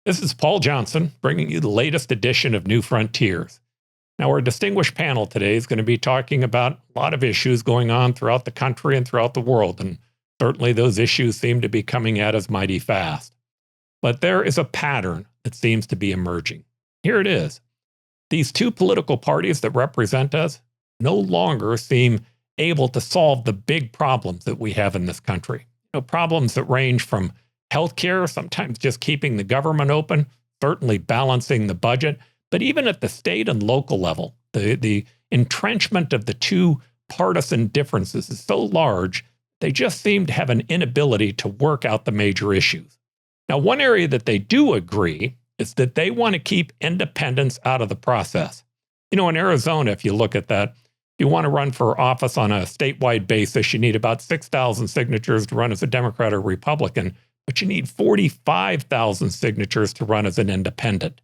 This is Paul Johnson bringing you the latest edition of New Frontiers. Now, our distinguished panel today is going to be talking about a lot of issues going on throughout the country and throughout the world, and certainly those issues seem to be coming at us mighty fast. But there is a pattern that seems to be emerging. Here it is. These two political parties that represent us no longer seem able to solve the big problems that we have in this country. Problems that range from healthcare, sometimes just keeping the government open, certainly balancing the budget, but even at the state and local level, the entrenchment of the two partisan differences is so large, they just seem to have an inability to work out the major issues. Now, one area that they do agree is that they want to keep independents out of the process. In Arizona, if you look at that, if you want to run for office on a statewide basis, you need about 6,000 signatures to run as a Democrat or Republican, but you need 45,000 signatures to run as an independent.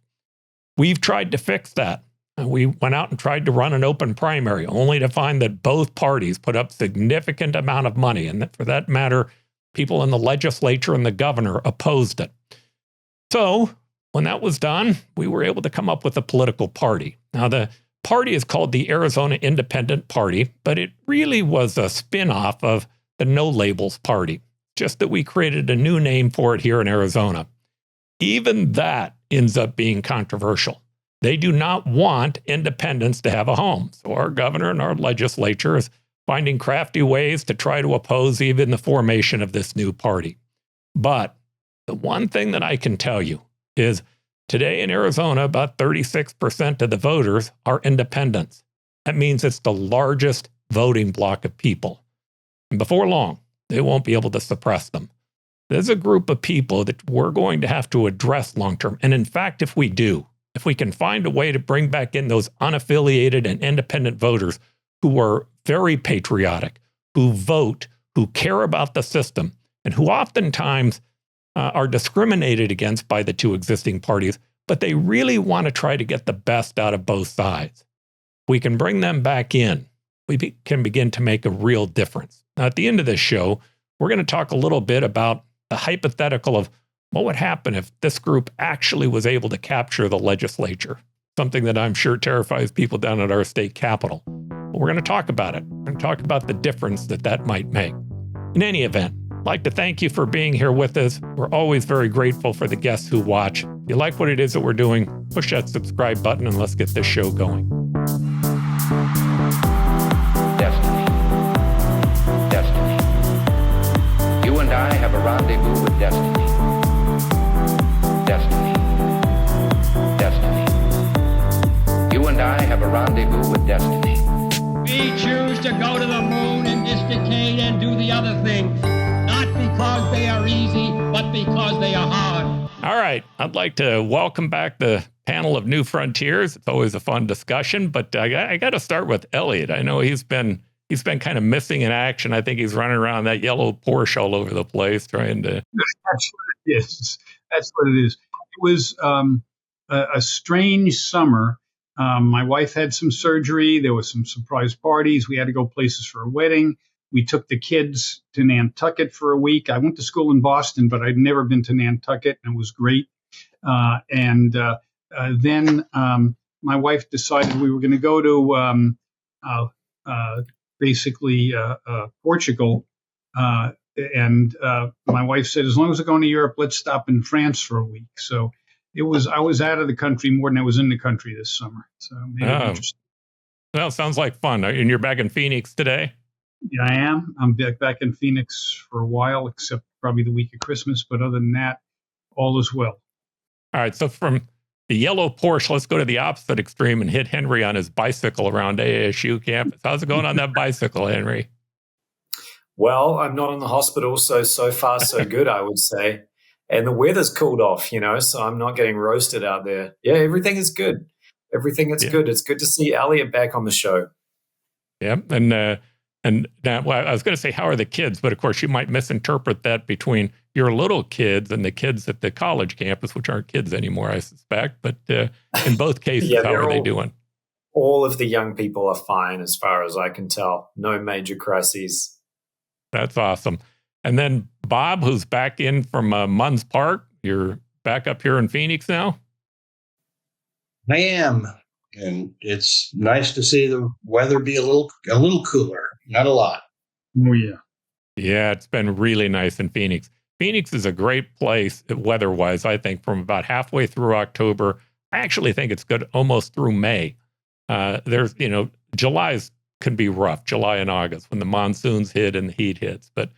We've tried to fix that. We went out and tried to run an open primary, only to find that both parties put up significant amount of money. And that, for that matter, people in the legislature and the governor opposed it. So when that was done, we were able to come up with a political party. Now, the party is called the Arizona Independent Party, but it really was a spin-off of the No Labels Party. Just that we created a new name for it here in Arizona. Even that ends up being controversial. They do not want independents to have a home. So our governor and our legislature is finding crafty ways to try to oppose even the formation of this new party. But the one thing that I can tell you is today in Arizona, about 36% of the voters are independents. That means it's the largest voting bloc of people. And before long, they won't be able to suppress them. There's a group of people that we're going to have to address long-term. And in fact, if we do, if we can find a way to bring back in those unaffiliated and independent voters who are very patriotic, who vote, who care about the system, and who oftentimes are discriminated against by the two existing parties, but they really want to try to get the best out of both sides. We can bring them back in. We can begin to make a real difference. Now, at the end of this show, we're going to talk a little bit about the hypothetical of what would happen if this group actually was able to capture the legislature, something that I'm sure terrifies people down at our state capitol. But we're going to talk about it. We're going to talk about the difference that might make. In any event, I'd like to thank you for being here with us. We're always very grateful for the guests who watch. If you like what it is that we're doing, push that subscribe button and let's get this show going. You and I have a rendezvous with destiny. Destiny. Destiny. You and I have a rendezvous with destiny. We choose to go to the moon in this decade and do the other thing, not because they are easy, but because they are hard. All right. I'd like to welcome back the panel of New Frontiers. It's always a fun discussion, but I got to start with Eliott. I know he's been kind of missing in action. I think he's running around that yellow Porsche all over the place trying to. That's what it is. That's what it is. It was a strange summer. My wife had some surgery. There was some surprise parties. We had to go places for a wedding. We took the kids to Nantucket for a week. I went to school in Boston, but I'd never been to Nantucket, and it was great. Then my wife decided we were going to go to Portugal. And my wife said, as long as we're going to Europe, let's stop in France for a week. So I was out of the country more than I was in the country this summer. So maybe interesting. Well, sounds like fun. And you're back in Phoenix today? Yeah, I am. I'm back in Phoenix for a while, except probably the week of Christmas. But other than that, all is well. All right. So from the yellow Porsche, let's go to the opposite extreme and hit Henry on his bicycle around ASU campus. How's it going on that bicycle, Henry? Well, I'm not in the hospital, so far so good, I would say. And the weather's cooled off, so I'm not getting roasted out there. Yeah, everything is good. Everything is good. It's good to see Eliott back on the show. Yeah, and now, well, I was going to say, how are the kids? But of course, you might misinterpret that between your little kids and the kids at the college campus, which aren't kids anymore, I suspect. But in both cases, how are they doing? All of the young people are fine, as far as I can tell. No major crises. That's awesome. And then Bob, who's back in from Munns Park, your back up here in Phoenix now? I am, and it's nice to see the weather be a little cooler, not a lot. Oh, yeah. Yeah, it's been really nice in Phoenix. Phoenix is a great place weather-wise, I think, from about halfway through October. I actually think it's good almost through May. There's, July's can be rough, July and August, when the monsoons hit and the heat hits. But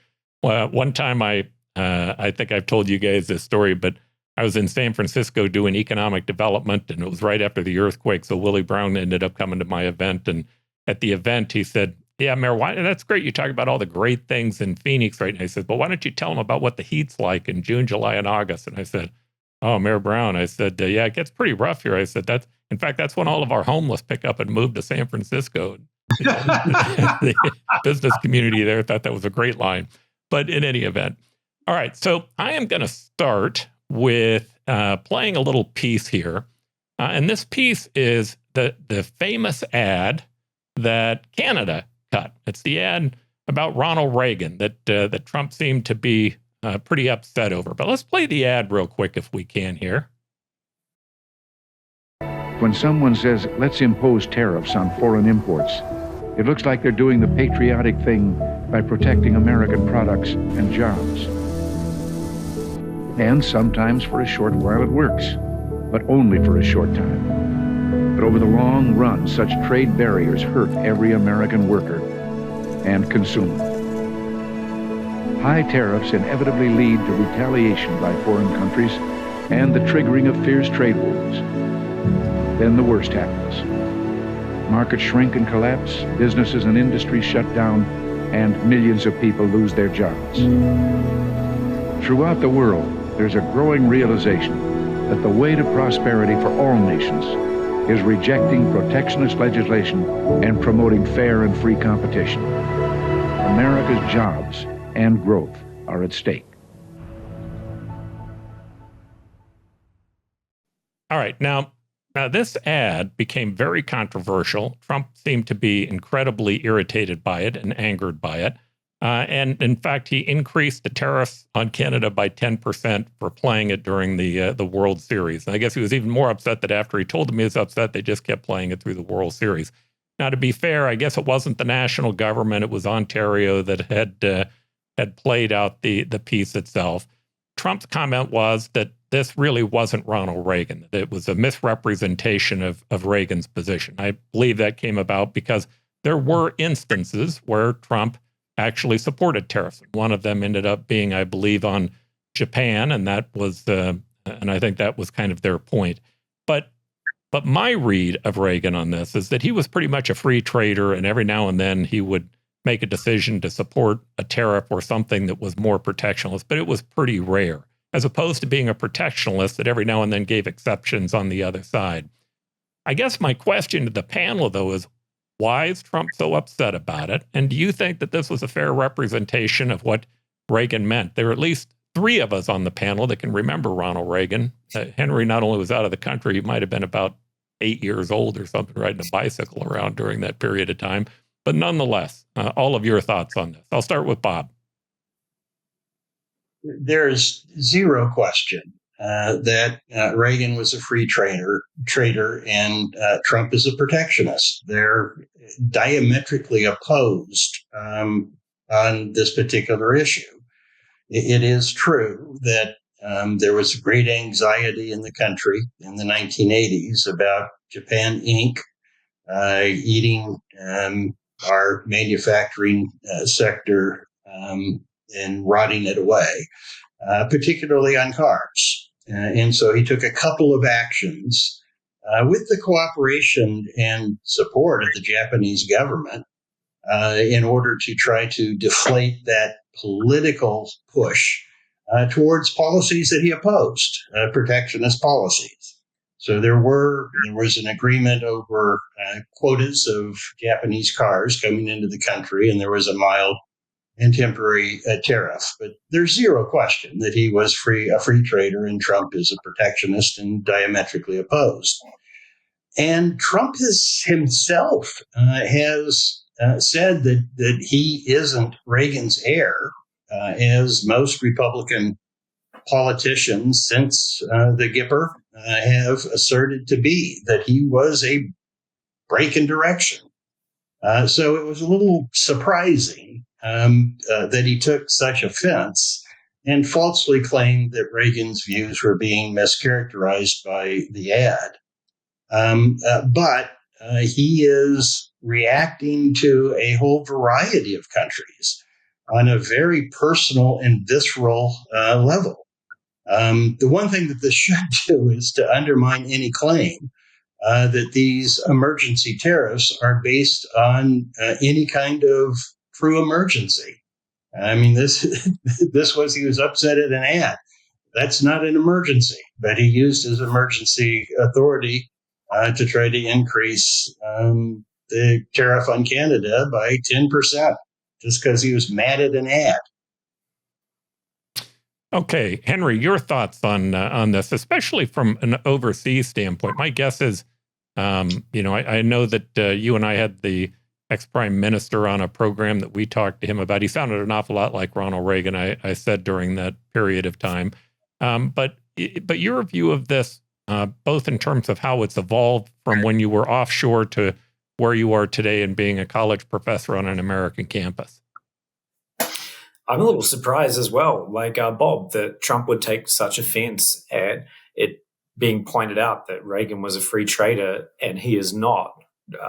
one time I think I've told you guys this story, but I was in San Francisco doing economic development, and it was right after the earthquake. So Willie Brown ended up coming to my event. And at the event, he said, "Yeah, Mayor, that's great. You talk about all the great things in Phoenix right now." I said, "But why don't you tell them about what the heat's like in June, July, and August?" And I said, "Oh, Mayor Brown," I said, "Yeah, it gets pretty rough here." I said, in fact, that's when all of our homeless pick up and move to San Francisco." The business community there thought that was a great line. But in any event, all right. So I am going to start with playing a little piece here. And this piece is the famous ad that Canada cut. It's the ad about Ronald Reagan that Trump seemed to be pretty upset over. But let's play the ad real quick if we can here. When someone says, let's impose tariffs on foreign imports, it looks like they're doing the patriotic thing by protecting American products and jobs. And sometimes for a short while it works, but only for a short time. But over the long run, such trade barriers hurt every American worker and consumer. High tariffs inevitably lead to retaliation by foreign countries and the triggering of fierce trade wars. Then the worst happens. Markets shrink and collapse, businesses and industries shut down, and millions of people lose their jobs. Throughout the world, there's a growing realization that the way to prosperity for all nations is rejecting protectionist legislation and promoting fair and free competition. America's jobs and growth are at stake. All right. Now, this ad became very controversial. Trump seemed to be incredibly irritated by it and angered by it. And in fact, he increased the tariffs on Canada by 10% for playing it during the World Series. And I guess he was even more upset that after he told them he was upset, they just kept playing it through the World Series. Now, to be fair, I guess it wasn't the national government. It was Ontario that had played out the piece itself. Trump's comment was that this really wasn't Ronald Reagan. It was a misrepresentation of Reagan's position. I believe that came about because there were instances where Trump actually supported tariffs. One of them ended up being, I believe, on Japan, and that was, and I think that was kind of their point. But my read of Reagan on this is that he was pretty much a free trader, and every now and then he would make a decision to support a tariff or something that was more protectionist, but it was pretty rare, as opposed to being a protectionist that every now and then gave exceptions on the other side. I guess my question to the panel, though, is why is Trump so upset about it? And do you think that this was a fair representation of what Reagan meant? There are at least three of us on the panel that can remember Ronald Reagan. Henry not only was out of the country, he might have been about 8 years old or something, riding a bicycle around during that period of time. But nonetheless, all of your thoughts on this. I'll start with Bob. There's zero question that Reagan was a free trader, and Trump is a protectionist. They're diametrically opposed on this particular issue. It is true that there was great anxiety in the country in the 1980s about Japan Inc. Eating our manufacturing sector and rotting it away, particularly on cars. And so he took a couple of actions with the cooperation and support of the Japanese government in order to try to deflate that political push towards policies that he opposed, protectionist policies. So there was an agreement over quotas of Japanese cars coming into the country, and there was a mild and temporary tariff. But there's zero question that he was a free trader, and Trump is a protectionist and diametrically opposed. And Trump himself has said that he isn't Reagan's heir, as most Republican politicians since the Gipper have asserted to be, that he was a break in direction. So it was a little surprising that he took such offense and falsely claimed that Reagan's views were being mischaracterized by the ad. But he is reacting to a whole variety of countries on a very personal and visceral level. The one thing that this should do is to undermine any claim that these emergency tariffs are based on any kind of true emergency. I mean, this he was upset at an ad. That's not an emergency, but he used his emergency authority to try to increase the tariff on Canada by 10%, just because he was mad at an ad. Okay, Henry, your thoughts on this, especially from an overseas standpoint. My guess is, I know that you and I had the ex-prime minister on a program that we talked to him about. He sounded an awful lot like Ronald Reagan, I said during that period of time. But your view of this, both in terms of how it's evolved from when you were offshore to where you are today and being a college professor on an American campus. I'm a little surprised as well, like Bob, that Trump would take such offense at it being pointed out that Reagan was a free trader and he is not.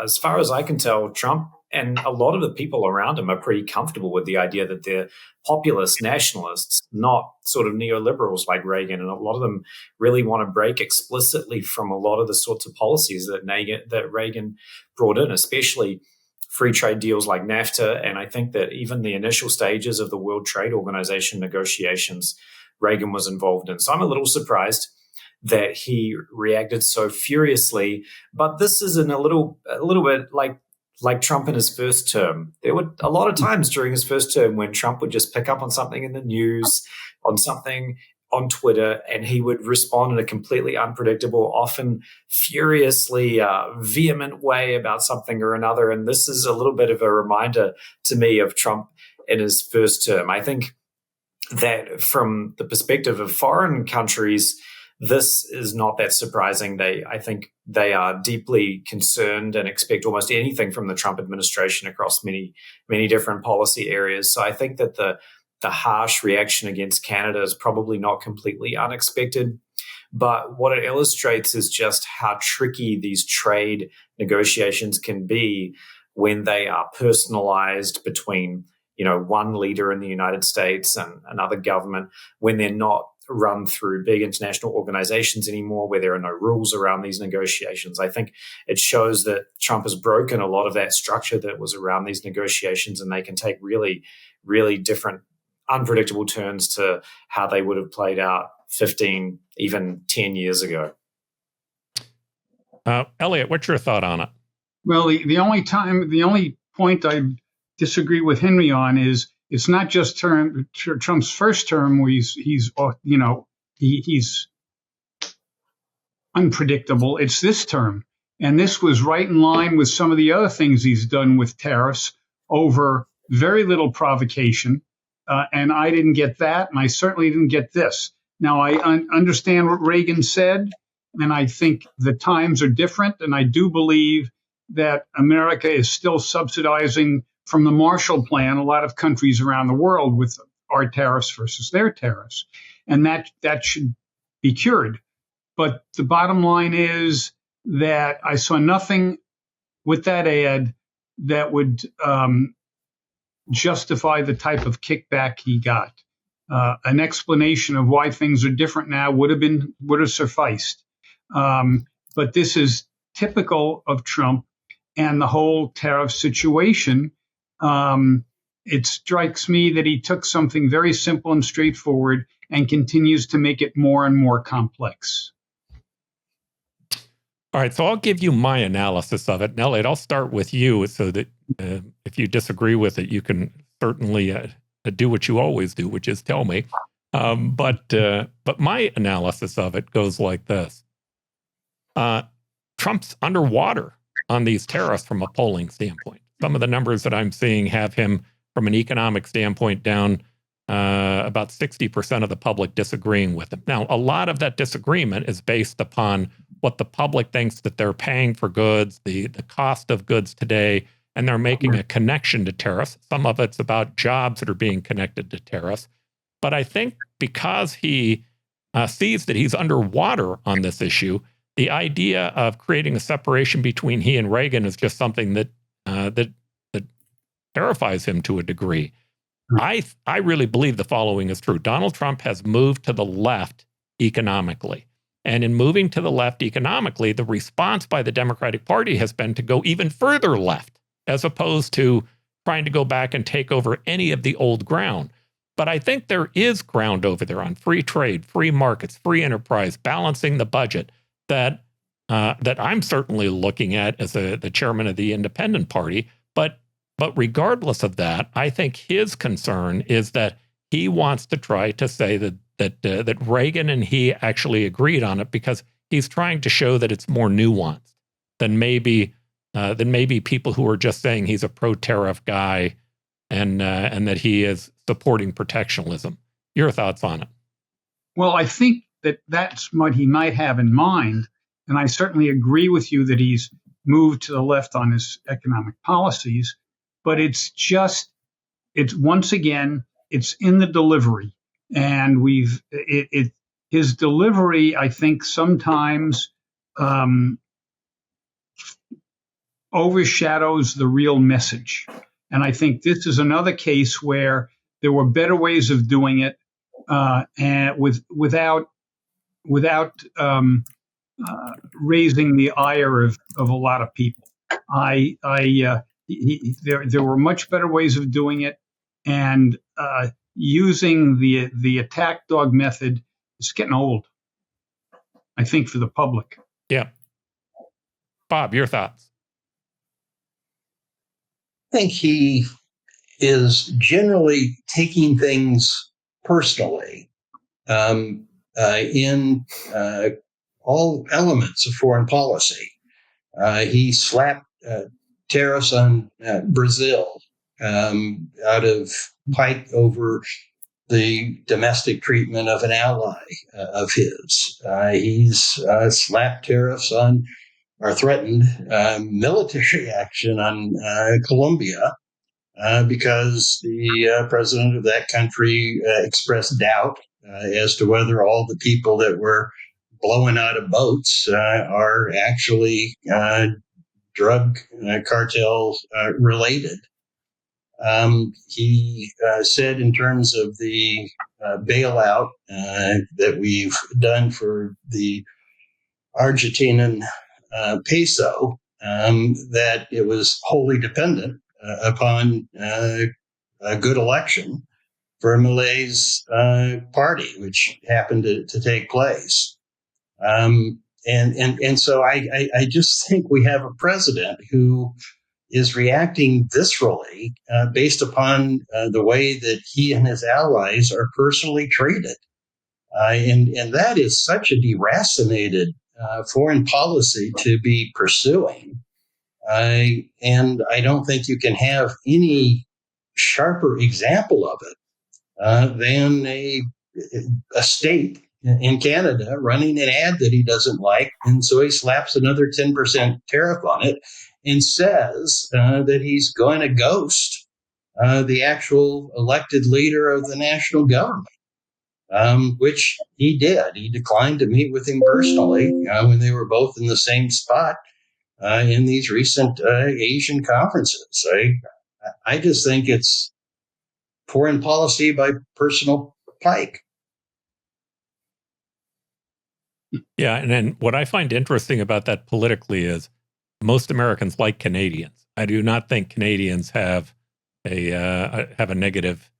As far as I can tell, Trump and a lot of the people around him are pretty comfortable with the idea that they're populist nationalists, not sort of neoliberals like Reagan. And a lot of them really want to break explicitly from a lot of the sorts of policies that Reagan brought in, especially free trade deals like NAFTA. And I think that even the initial stages of the World Trade Organization negotiations, Reagan was involved in. So I'm a little surprised that he reacted so furiously. But this is a little bit like Trump in his first term. There were a lot of times during his first term when Trump would just pick up on something in the news, on something on Twitter, and he would respond in a completely unpredictable, often furiously vehement way about something or another. And this is a little bit of a reminder to me of Trump in his first term. I think that from the perspective of foreign countries, this is not that surprising. I think they are deeply concerned and expect almost anything from the Trump administration across many, many different policy areas. So I think that the harsh reaction against Canada is probably not completely unexpected. But what it illustrates is just how tricky these trade negotiations can be when they are personalized between, one leader in the United States and another government, when they're not run through big international organizations anymore, where there are no rules around these negotiations. I think it shows that Trump has broken a lot of that structure that was around these negotiations, and they can take really, really different, unpredictable turns to how they would have played out 15, even 10 years ago. Eliott, what's your thought on it? Well, the only point I disagree with Henry on is it's not just Trump's first term where he's unpredictable. It's this term. And this was right in line with some of the other things he's done with tariffs over very little provocation. And I didn't get that, and I certainly didn't get this. Now, I understand what Reagan said, and I think the times are different, and I do believe that America is still subsidizing from the Marshall Plan a lot of countries around the world with our tariffs versus their tariffs, and that should be cured. But the bottom line is that I saw nothing with that ad that would justify the type of kickback he got. An explanation of why things are different now would have sufficed. But this is typical of Trump and the whole tariff situation. It strikes me that he took something very simple and straightforward and continues to make it more and more complex. All right, so I'll give you my analysis of it. Eliott, I'll start with you so that if you disagree with it, you can certainly do what you always do, which is tell me. But my analysis of it goes like this. Trump's underwater on these tariffs from a polling standpoint. Some of the numbers that I'm seeing have him from an economic standpoint down about 60% of the public disagreeing with him. Now, a lot of that disagreement is based upon what the public thinks that they're paying for goods, the cost of goods today, and they're making a connection to tariffs. Some of it's about jobs that are being connected to tariffs. But I think because he sees that he's underwater on this issue, the idea of creating a separation between he and Reagan is just something that that terrifies him to a degree. I really believe the following is true. Donald Trump has moved to the left economically. And in moving to the left economically, the response by the Democratic Party has been to go even further left, as opposed to trying to go back and take over any of the old ground. But I think there is ground over there on free trade, free markets, free enterprise, balancing the budget that I'm certainly looking at as the chairman of the Independent Party. But regardless of that, I think his concern is that he wants to try to say that Reagan and he actually agreed on it, because he's trying to show that it's more nuanced than maybe people who are just saying he's a pro-tariff guy and that he is supporting protectionism. Your thoughts on it? Well, I think that's what he might have in mind, and I certainly agree with you that he's moved to the left on his economic policies. But it's once again, it's in the delivery, and his delivery, I think, sometimes overshadows the real message. And I think this is another case where there were better ways of doing it, and without raising the ire of a lot of people. There were much better ways of doing it, and using the attack dog method is getting old, I think, for the public. Yeah. Bob, your thoughts? I think he is generally taking things personally in all elements of foreign policy. He slapped tariffs on Brazil out of pique over the domestic treatment of an ally of his. He's slapped tariffs on, or threatened military action on Colombia because the president of that country expressed doubt as to whether all the people that were blowing out of boats are actually drug cartel related. He said, in terms of the bailout that we've done for the Argentinian peso, that it was wholly dependent upon a good election for Milei's party, which happened to take place. And so I just think we have a president who is reacting viscerally based upon the way that he and his allies are personally treated. And that is such a deracinated foreign policy to be pursuing. And I don't think you can have any sharper example of it than a state in Canada running an ad that he doesn't like. And so he slaps another 10% tariff on it and says that he's going to ghost the actual elected leader of the national government, which he did. He declined to meet with him personally when they were both in the same spot in these recent Asian conferences. I just think it's foreign policy by personal pique. Yeah, and then what I find interesting about that politically is most Americans like Canadians. I do not think Canadians have a negative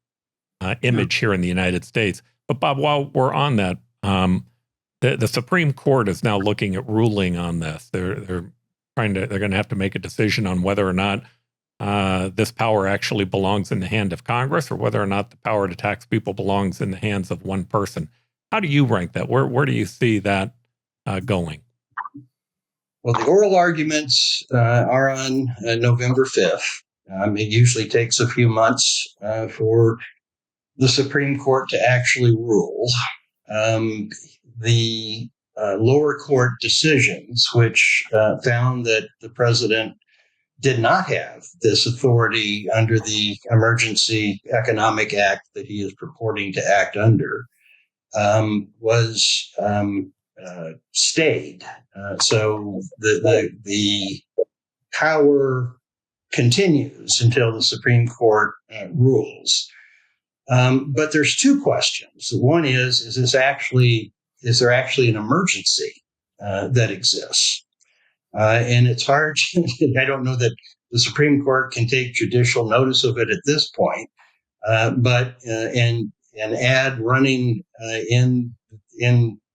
image here in the United States. But Bob, while we're on that, the Supreme Court is now looking at ruling on this. They're going to have to make a decision on whether or not this power actually belongs in the hand of Congress, or whether or not the power to tax people belongs in the hands of one person. How do you rank that? Where do you see that going? Well, the oral arguments are on November 5th. It usually takes a few months for the Supreme Court to actually rule. The lower court decisions, which found that the president did not have this authority under the Emergency Economic Act that he is purporting to act under, was stayed. So the power continues until the Supreme Court rules. But there's two questions. One is there actually an emergency that exists? And it's hard. I don't know that the Supreme Court can take judicial notice of it at this point. But add running in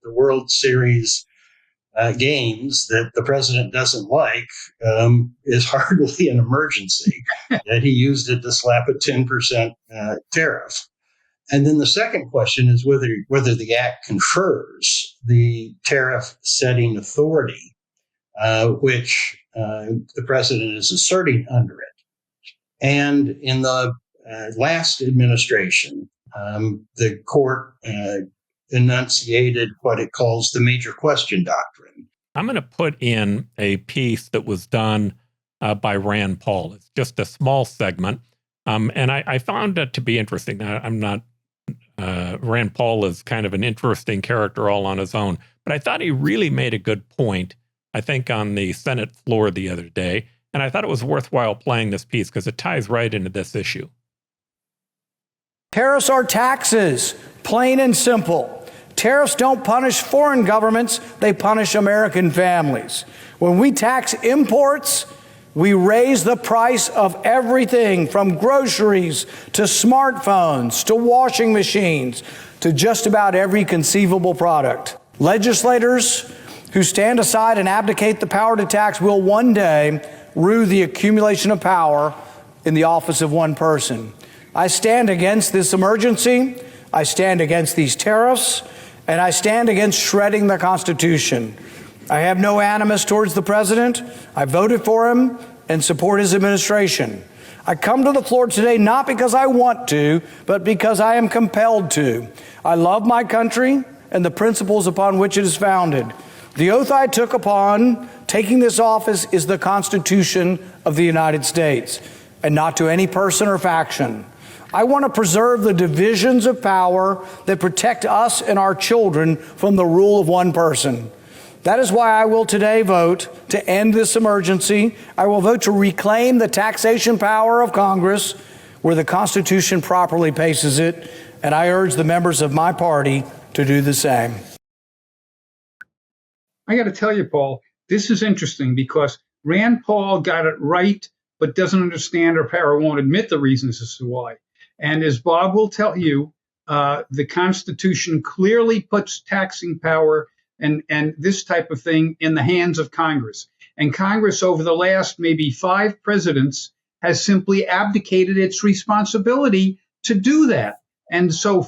the World Series games that the president doesn't like is hardly an emergency. That he used it to slap a 10% tariff. And then the second question is whether the act confers the tariff setting authority, which the president is asserting under it. And in the last administration, the court enunciated what it calls the major question doctrine. I'm going to put in a piece that was done by Rand Paul. It's just a small segment, and I found it to be interesting. I'm not Rand Paul is kind of an interesting character all on his own, but I thought he really made a good point, I think, on the Senate floor the other day, and I thought it was worthwhile playing this piece because it ties right into this issue. Tariffs are taxes, plain and simple. Tariffs don't punish foreign governments, they punish American families. When we tax imports, we raise the price of everything from groceries to smartphones to washing machines to just about every conceivable product. Legislators who stand aside and abdicate the power to tax will one day rue the accumulation of power in the office of one person. I stand against this emergency, I stand against these tariffs, and I stand against shredding the Constitution. I have no animus towards the president. I voted for him and support his administration. I come to the floor today not because I want to, but because I am compelled to. I love my country and the principles upon which it is founded. The oath I took upon taking this office is the Constitution of the United States, and not to any person or faction. I want to preserve the divisions of power that protect us and our children from the rule of one person. That is why I will today vote to end this emergency. I will vote to reclaim the taxation power of Congress where the Constitution properly places it, and I urge the members of my party to do the same. I got to tell you, Paul, this is interesting because Rand Paul got it right, but doesn't understand or won't admit the reasons as to why. And as Bob will tell you, the Constitution clearly puts taxing power and this type of thing in the hands of Congress. And Congress, over the last maybe 5 presidents, has simply abdicated its responsibility to do that. And so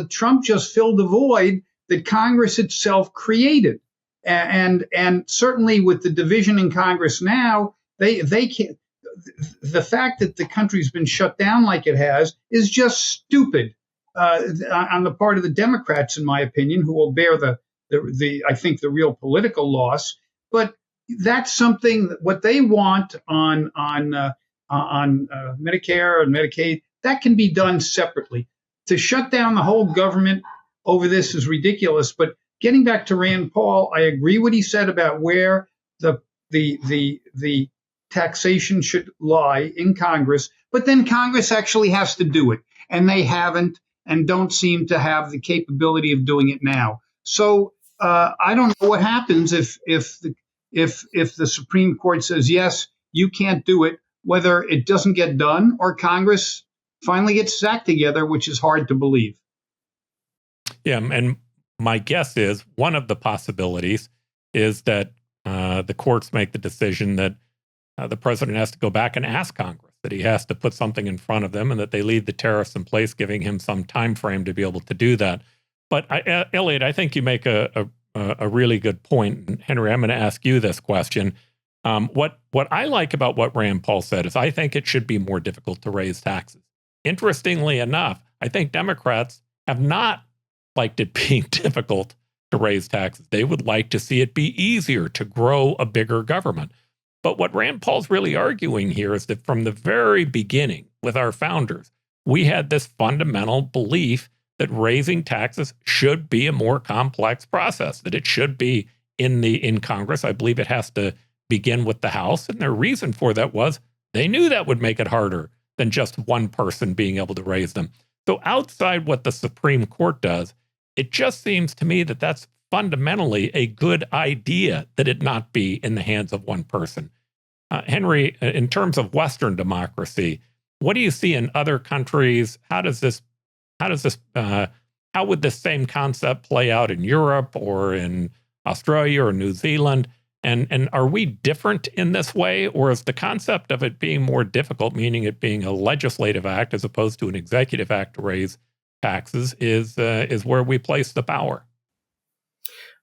Trump just filled the void that Congress itself created. And certainly with the division in Congress now, they can't. The fact that the country's been shut down like it has is just stupid on the part of the Democrats, in my opinion, who will bear I think the real political loss. But that's something what they want on Medicare and Medicaid, that can be done separately. To shut down the whole government over this is ridiculous. But getting back to Rand Paul, I agree what he said about where the taxation should lie in Congress, but then Congress actually has to do it, and they haven't and don't seem to have the capability of doing it now. So I don't know what happens if the Supreme Court says yes, you can't do it, whether it doesn't get done or Congress finally gets its act together, which is hard to believe. Yeah, and my guess is one of the possibilities is that the courts make the decision that the president has to go back and ask Congress, that he has to put something in front of them and that they leave the tariffs in place, giving him some time frame to be able to do that. But Eliott, I think you make a really good point. And Henry, I'm going to ask you this question. What I like about what Rand Paul said is I think it should be more difficult to raise taxes. Interestingly enough, I think Democrats have not liked it being difficult to raise taxes. They would like to see it be easier to grow a bigger government. But what Rand Paul's really arguing here is that from the very beginning with our founders, we had this fundamental belief that raising taxes should be a more complex process, that it should be in Congress. I believe it has to begin with the House. And their reason for that was they knew that would make it harder than just one person being able to raise them. So outside what the Supreme Court does, it just seems to me that that's fundamentally a good idea that it not be in the hands of one person. Henry, in terms of Western democracy, what do you see in other countries? How would this same concept play out in Europe or in Australia or New Zealand? And are we different in this way, or is the concept of it being more difficult, meaning it being a legislative act as opposed to an executive act to raise taxes, is where we place the power?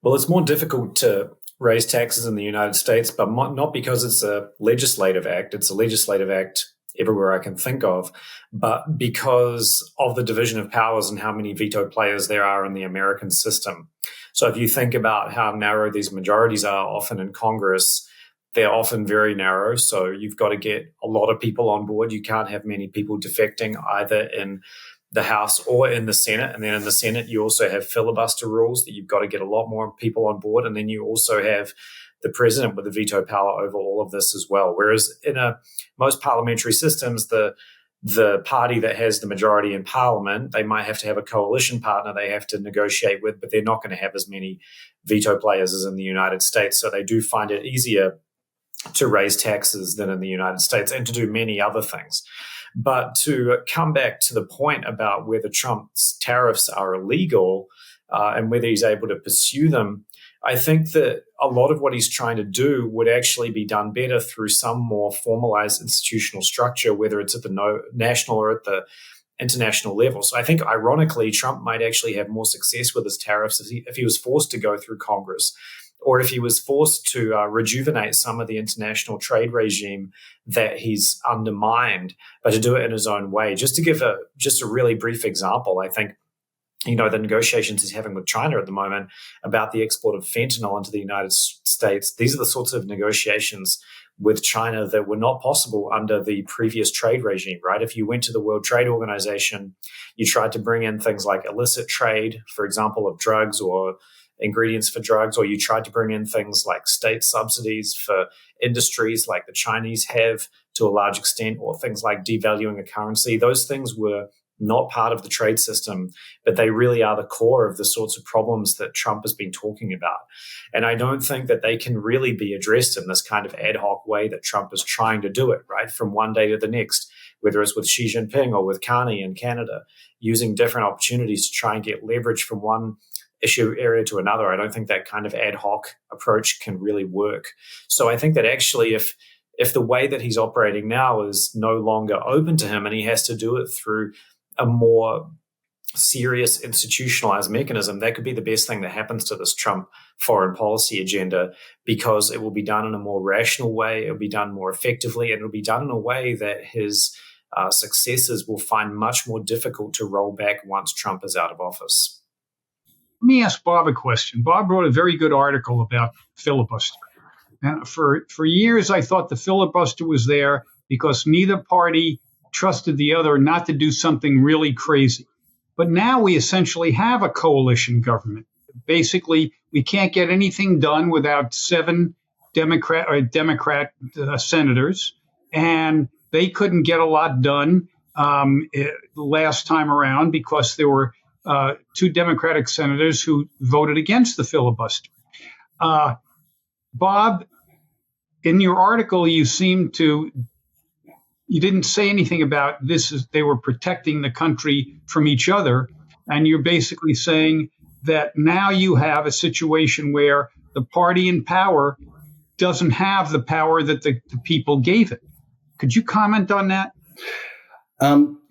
Well, it's more difficult to raise taxes in the United States, but not because it's a legislative act. It's a legislative act everywhere I can think of, but because of the division of powers and how many veto players there are in the American system. So if you think about how narrow these majorities are often in Congress, they're often very narrow. So you've got to get a lot of people on board. You can't have many people defecting either in the House or in the Senate. And then in the Senate, you also have filibuster rules that you've got to get a lot more people on board. And then you also have the president with the veto power over all of this as well. Whereas in most parliamentary systems, the party that has the majority in parliament, they might have to have a coalition partner they have to negotiate with, but they're not going to have as many veto players as in the United States. So they do find it easier to raise taxes than in the United States and to do many other things. But to come back to the point about whether Trump's tariffs are illegal and whether he's able to pursue them, I think that a lot of what he's trying to do would actually be done better through some more formalized institutional structure, whether it's at the national or at the international level. So I think, ironically, Trump might actually have more success with his tariffs if he was forced to go through Congress, or if he was forced to rejuvenate some of the international trade regime that he's undermined, but to do it in his own way. Just to give a really brief example, I think, the negotiations he's having with China at the moment about the export of fentanyl into the United States, these are the sorts of negotiations with China that were not possible under the previous trade regime, right? If you went to the World Trade Organization, you tried to bring in things like illicit trade, for example, of drugs or ingredients for drugs, or you tried to bring in things like state subsidies for industries like the Chinese have to a large extent, or things like devaluing a currency. Those things were not part of the trade system, but they really are the core of the sorts of problems that Trump has been talking about. And I don't think that they can really be addressed in this kind of ad hoc way that Trump is trying to do it, right, from one day to the next, whether it's with Xi Jinping or with Carney in Canada, using different opportunities to try and get leverage from one issue area to another. I don't think that kind of ad hoc approach can really work. So I think that actually if the way that he's operating now is no longer open to him and he has to do it through a more serious institutionalized mechanism, that could be the best thing that happens to this Trump foreign policy agenda, because it will be done in a more rational way, it will be done more effectively, and it will be done in a way that his successors will find much more difficult to roll back once Trump is out of office. Let me ask Bob a question. Bob wrote a very good article about filibuster. And for years, I thought the filibuster was there because neither party trusted the other not to do something really crazy. But now we essentially have a coalition government. Basically, we can't get anything done without 7 Democrat senators, and they couldn't get a lot done last time around because there were 2 Democratic senators who voted against the filibuster. Bob, in your article, you didn't say anything about this. They were protecting the country from each other. And you're basically saying that now you have a situation where the party in power doesn't have the power that the people gave it. Could you comment on that?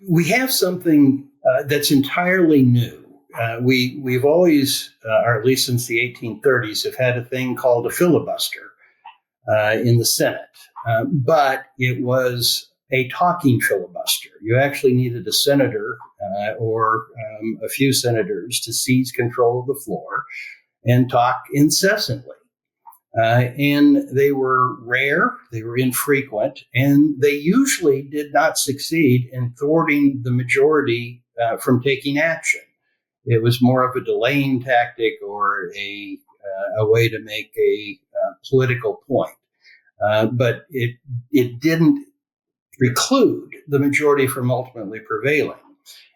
We have something that's entirely new. We've always, or at least since the 1830s, have had a thing called a filibuster in the Senate. But it was a talking filibuster. You actually needed a senator or a few senators to seize control of the floor and talk incessantly. And they were rare, they were infrequent, and they usually did not succeed in thwarting the majority from taking action. It was more of a delaying tactic or a way to make a political point. But it didn't preclude the majority from ultimately prevailing.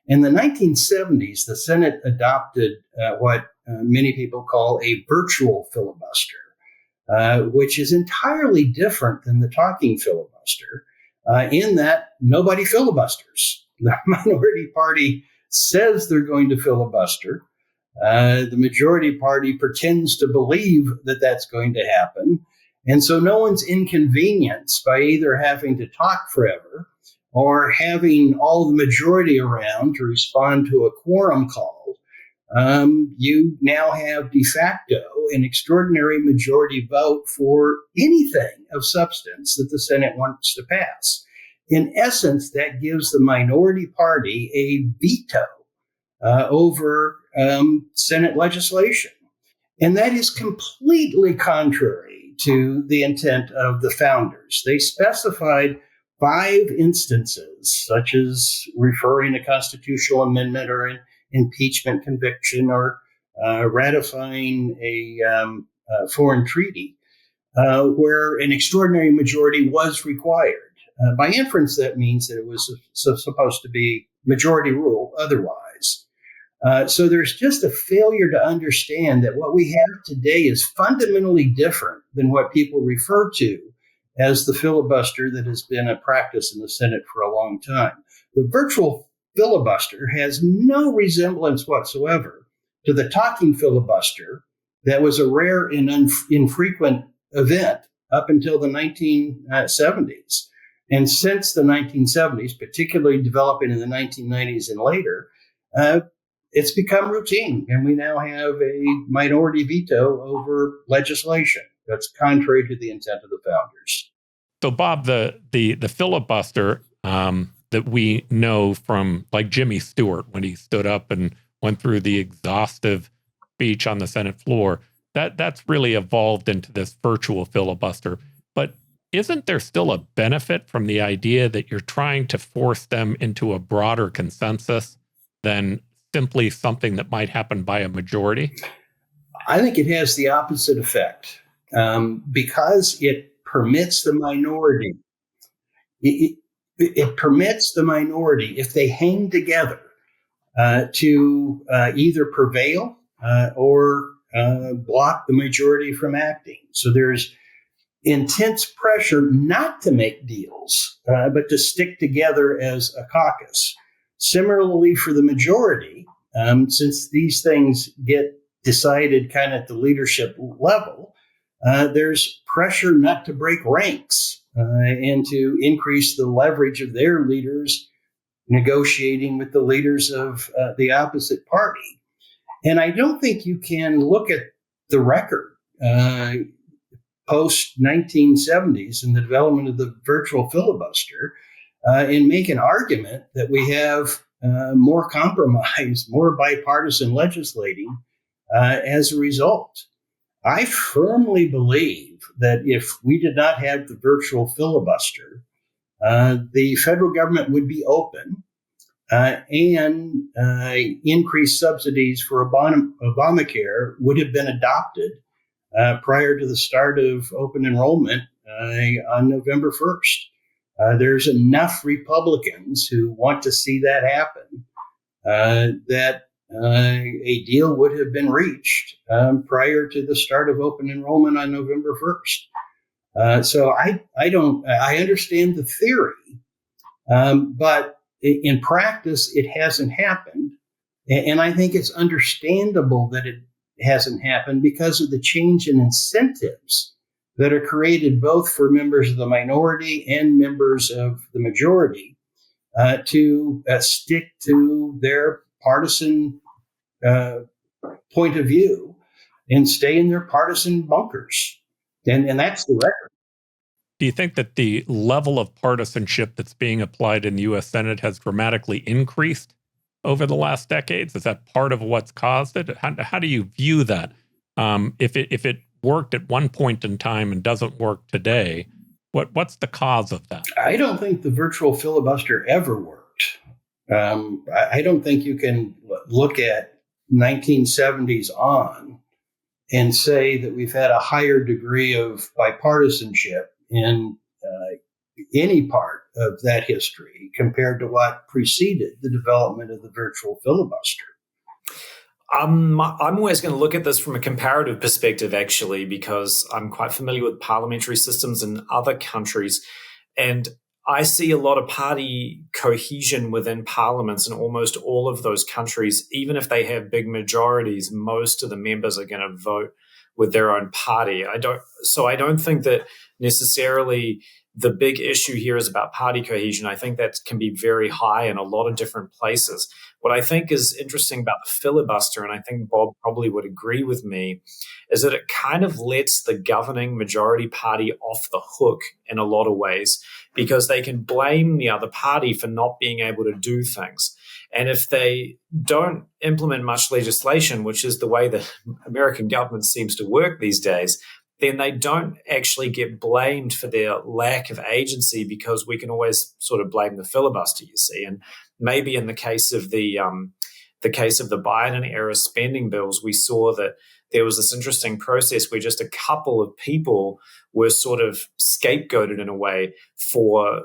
In the 1970s, the Senate adopted what many people call a virtual filibuster, which is entirely different than the talking filibuster in that nobody filibusters. The minority party says they're going to filibuster. The majority party pretends to believe that that's going to happen. And so no one's inconvenienced by either having to talk forever or having all the majority around to respond to a quorum call. You now have de facto an extraordinary majority vote for anything of substance that the Senate wants to pass. In essence, that gives the minority party a veto over Senate legislation. And that is completely contrary to the intent of the founders. They specified 5 instances, such as referring a constitutional amendment or an impeachment conviction or ratifying a foreign treaty, where an extraordinary majority was required. By inference, that means that it was supposed to be majority rule otherwise. So there's just a failure to understand that what we have today is fundamentally different than what people refer to as the filibuster that has been a practice in the Senate for a long time. The virtual filibuster has no resemblance whatsoever to the talking filibuster that was a rare and infrequent event up until the 1970s. And since the 1970s, particularly developing in the 1990s and later, it's become routine, and we now have a minority veto over legislation that's contrary to the intent of the founders. So, Bob, the filibuster that we know from like Jimmy Stewart when he stood up and went through the exhaustive speech on the Senate floor, that's really evolved into this virtual filibuster. But isn't there still a benefit from the idea that you're trying to force them into a broader consensus than simply something that might happen by a majority? I think it has the opposite effect because it permits the minority. It permits the minority, if they hang together, to either prevail or block the majority from acting. So there's intense pressure not to make deals, but to stick together as a caucus. Similarly, for the majority, since these things get decided kind of at the leadership level, there's pressure not to break ranks and to increase the leverage of their leaders negotiating with the leaders of the opposite party. And I don't think you can look at the record post-1970s and the development of the virtual filibuster and make an argument that we have more compromise, more bipartisan legislating as a result. I firmly believe that if we did not have the virtual filibuster, the federal government would be open and increased subsidies for Obamacare would have been adopted prior to the start of open enrollment on November 1st. There's enough Republicans who want to see that happen that a deal would have been reached prior to the start of open enrollment on November 1st. So I understand the theory, but in practice, it hasn't happened. And I think it's understandable that it hasn't happened because of the change in incentives that are created both for members of the minority and members of the majority to stick to their partisan point of view and stay in their partisan bunkers. And that's the record. Do you think that the level of partisanship that's being applied in the U.S. Senate has dramatically increased over the last decades? Is that part of what's caused it? How do you view that? If it worked at one point in time and doesn't work today, what's the cause of that? I don't think the virtual filibuster ever worked. I don't think you can look at 1970s on and say that we've had a higher degree of bipartisanship in any part of that history compared to what preceded the development of the virtual filibuster. I'm always going to look at this from a comparative perspective, actually, because I'm quite familiar with parliamentary systems in other countries. And I see a lot of party cohesion within parliaments in almost all of those countries. Even if they have big majorities, most of the members are going to vote with their own party. I don't think that necessarily the big issue here is about party cohesion. I think that can be very high in a lot of different places. What I think is interesting about the filibuster, and I think Bob probably would agree with me, is that it kind of lets the governing majority party off the hook in a lot of ways, because they can blame the other party for not being able to do things. And if they don't implement much legislation, which is the way the American government seems to work these days, then they don't actually get blamed for their lack of agency, because we can always sort of blame the filibuster, you see. And maybe in the case of the Biden era spending bills, we saw that there was this interesting process where just a couple of people were sort of scapegoated in a way for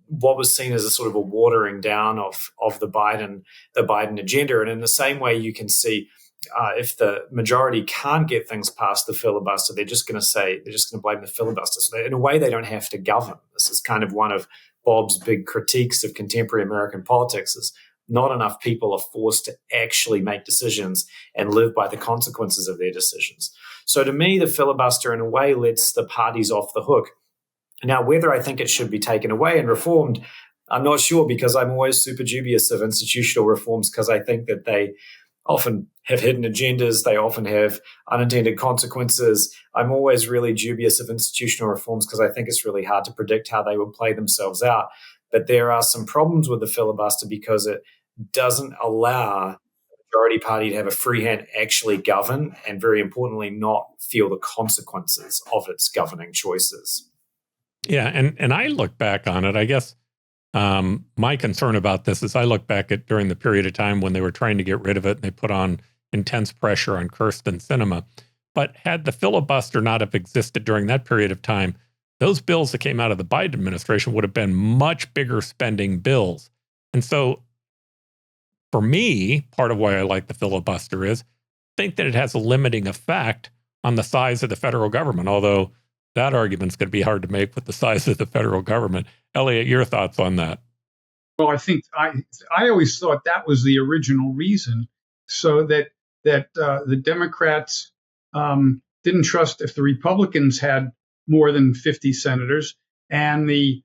what was seen as a sort of a watering down of the Biden agenda. And in the same way, you can see if the majority can't get things past the filibuster, they're just going to blame the filibuster. So in a way, they don't have to govern. This is kind of one of Bob's big critiques of contemporary American politics, is not enough people are forced to actually make decisions and live by the consequences of their decisions. So to me, the filibuster in a way lets the parties off the hook. Now, whether I think it should be taken away and reformed, I'm not sure, because I'm always super dubious of institutional reforms, because I think that they often have hidden agendas. They often have unintended consequences. I'm always really dubious of institutional reforms because I think it's really hard to predict how they will play themselves out. But there are some problems with the filibuster because it doesn't allow the majority party to have a free hand actually govern, and very importantly, not feel the consequences of its governing choices. Yeah, and I look back on it, I guess my concern about this is I look back at during the period of time when they were trying to get rid of it and they put on intense pressure on Kyrsten Sinema. But had the filibuster not have existed during that period of time, those bills that came out of the Biden administration would have been much bigger spending bills. And so for me, part of why I like the filibuster is I think that it has a limiting effect on the size of the federal government, although that argument's going to be hard to make with the size of the federal government. Eliott, your thoughts on that? Well, I think I always thought that was the original reason, so that the Democrats didn't trust if the Republicans had more than 50 senators, and the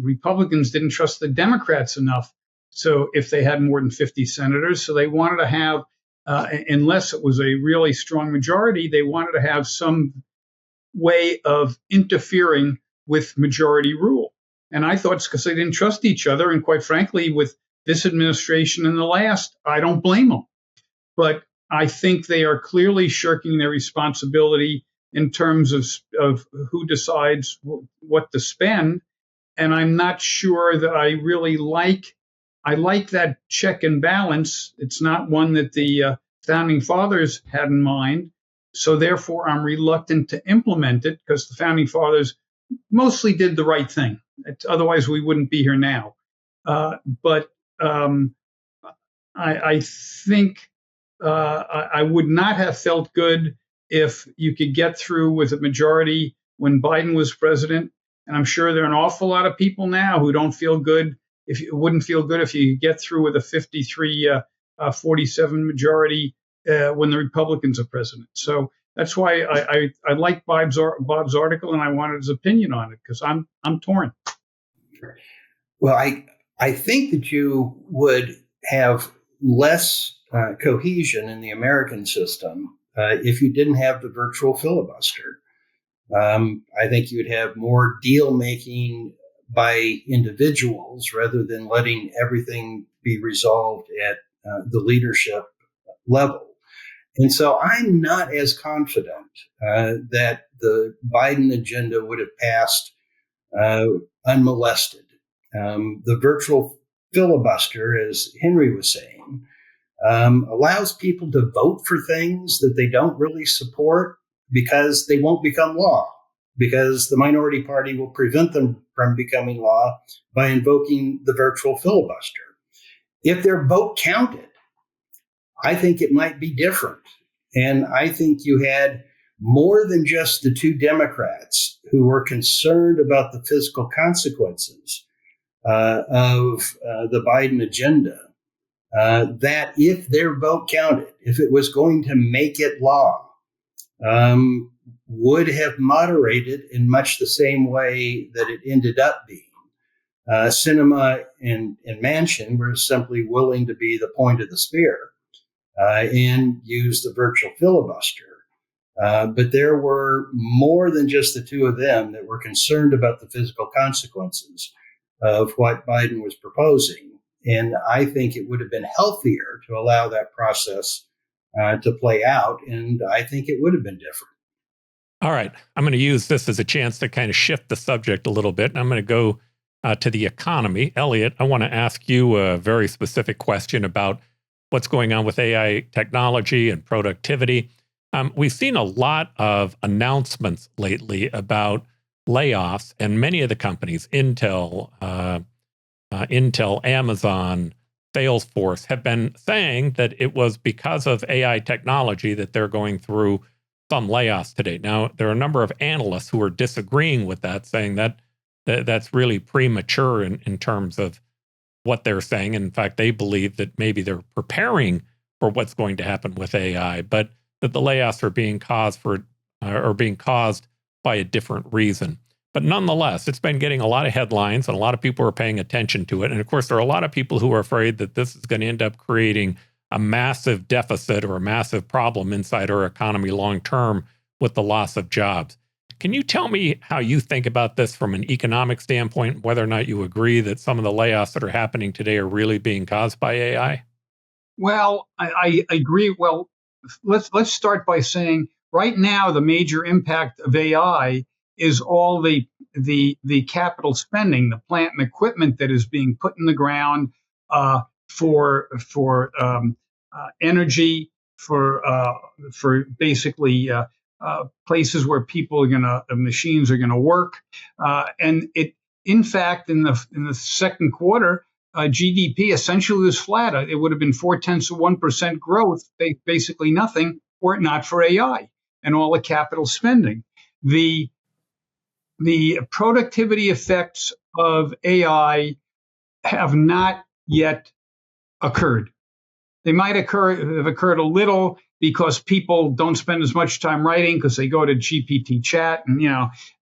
Republicans didn't trust the Democrats enough. So if they had more than 50 senators, so they wanted to have, unless it was a really strong majority, they wanted to have some way of interfering with majority rule. And I thought it's because they didn't trust each other. And quite frankly, with this administration and the last, I don't blame them. But I think they are clearly shirking their responsibility in terms of who decides what to spend. And I'm not sure that I really like that check and balance. It's not one that the founding fathers had in mind. So therefore, I'm reluctant to implement it, because the founding fathers mostly did the right thing. Otherwise, we wouldn't be here now. But I think I would not have felt good if you could get through with a majority when Biden was president. And I'm sure there are an awful lot of people now who don't feel good. Wouldn't feel good if you could get through with a 53-47 majority when the Republicans are president. So that's why I like Bob's article, and I wanted his opinion on it, because I'm torn. Well, I think that you would have less cohesion in the American system if you didn't have the virtual filibuster. I think you would have more deal making by individuals rather than letting everything be resolved at the leadership level. And so I'm not as confident that the Biden agenda would have passed unmolested. The virtual filibuster, as Henry was saying, allows people to vote for things that they don't really support because they won't become law, because the minority party will prevent them from becoming law by invoking the virtual filibuster. If their vote counted, I think it might be different. And I think you had more than just the two Democrats who were concerned about the fiscal consequences of the Biden agenda, that if their vote counted, if it was going to make it law, would have moderated in much the same way that it ended up being. Sinema and Manchin were simply willing to be the point of the spear and use the virtual filibuster. But there were more than just the two of them that were concerned about the physical consequences of what Biden was proposing. And I think it would have been healthier to allow that process to play out. And I think it would have been different. All right. I'm going to use this as a chance to kind of shift the subject a little bit. And I'm going to go to the economy. Eliott, I want to ask you a very specific question about what's going on with AI technology and productivity. We've seen a lot of announcements lately about layoffs, and many of the companies, Intel, Amazon, Salesforce, have been saying that it was because of AI technology that they're going through some layoffs today. Now, there are a number of analysts who are disagreeing with that, saying that that's really premature in terms of what they're saying. In fact, they believe that maybe they're preparing for what's going to happen with AI, but that the layoffs are being caused by a different reason. But nonetheless, it's been getting a lot of headlines, and a lot of people are paying attention to it. And of course, there are a lot of people who are afraid that this is going to end up creating a massive deficit or a massive problem inside our economy long term with the loss of jobs. Can you tell me how you think about this from an economic standpoint, whether or not you agree that some of the layoffs that are happening today are really being caused by AI? Well, I agree. Well, let's start by saying right now the major impact of AI is all the capital spending, the plant and equipment that is being put in the ground for energy, for basically places where machines are gonna work, and it. In fact, in the second quarter, GDP essentially was flat. It would have been 0.4% growth, basically nothing, were it not for AI and all the capital spending. The productivity effects of AI have not yet occurred. They might have occurred a little because people don't spend as much time writing because they go to GPT chat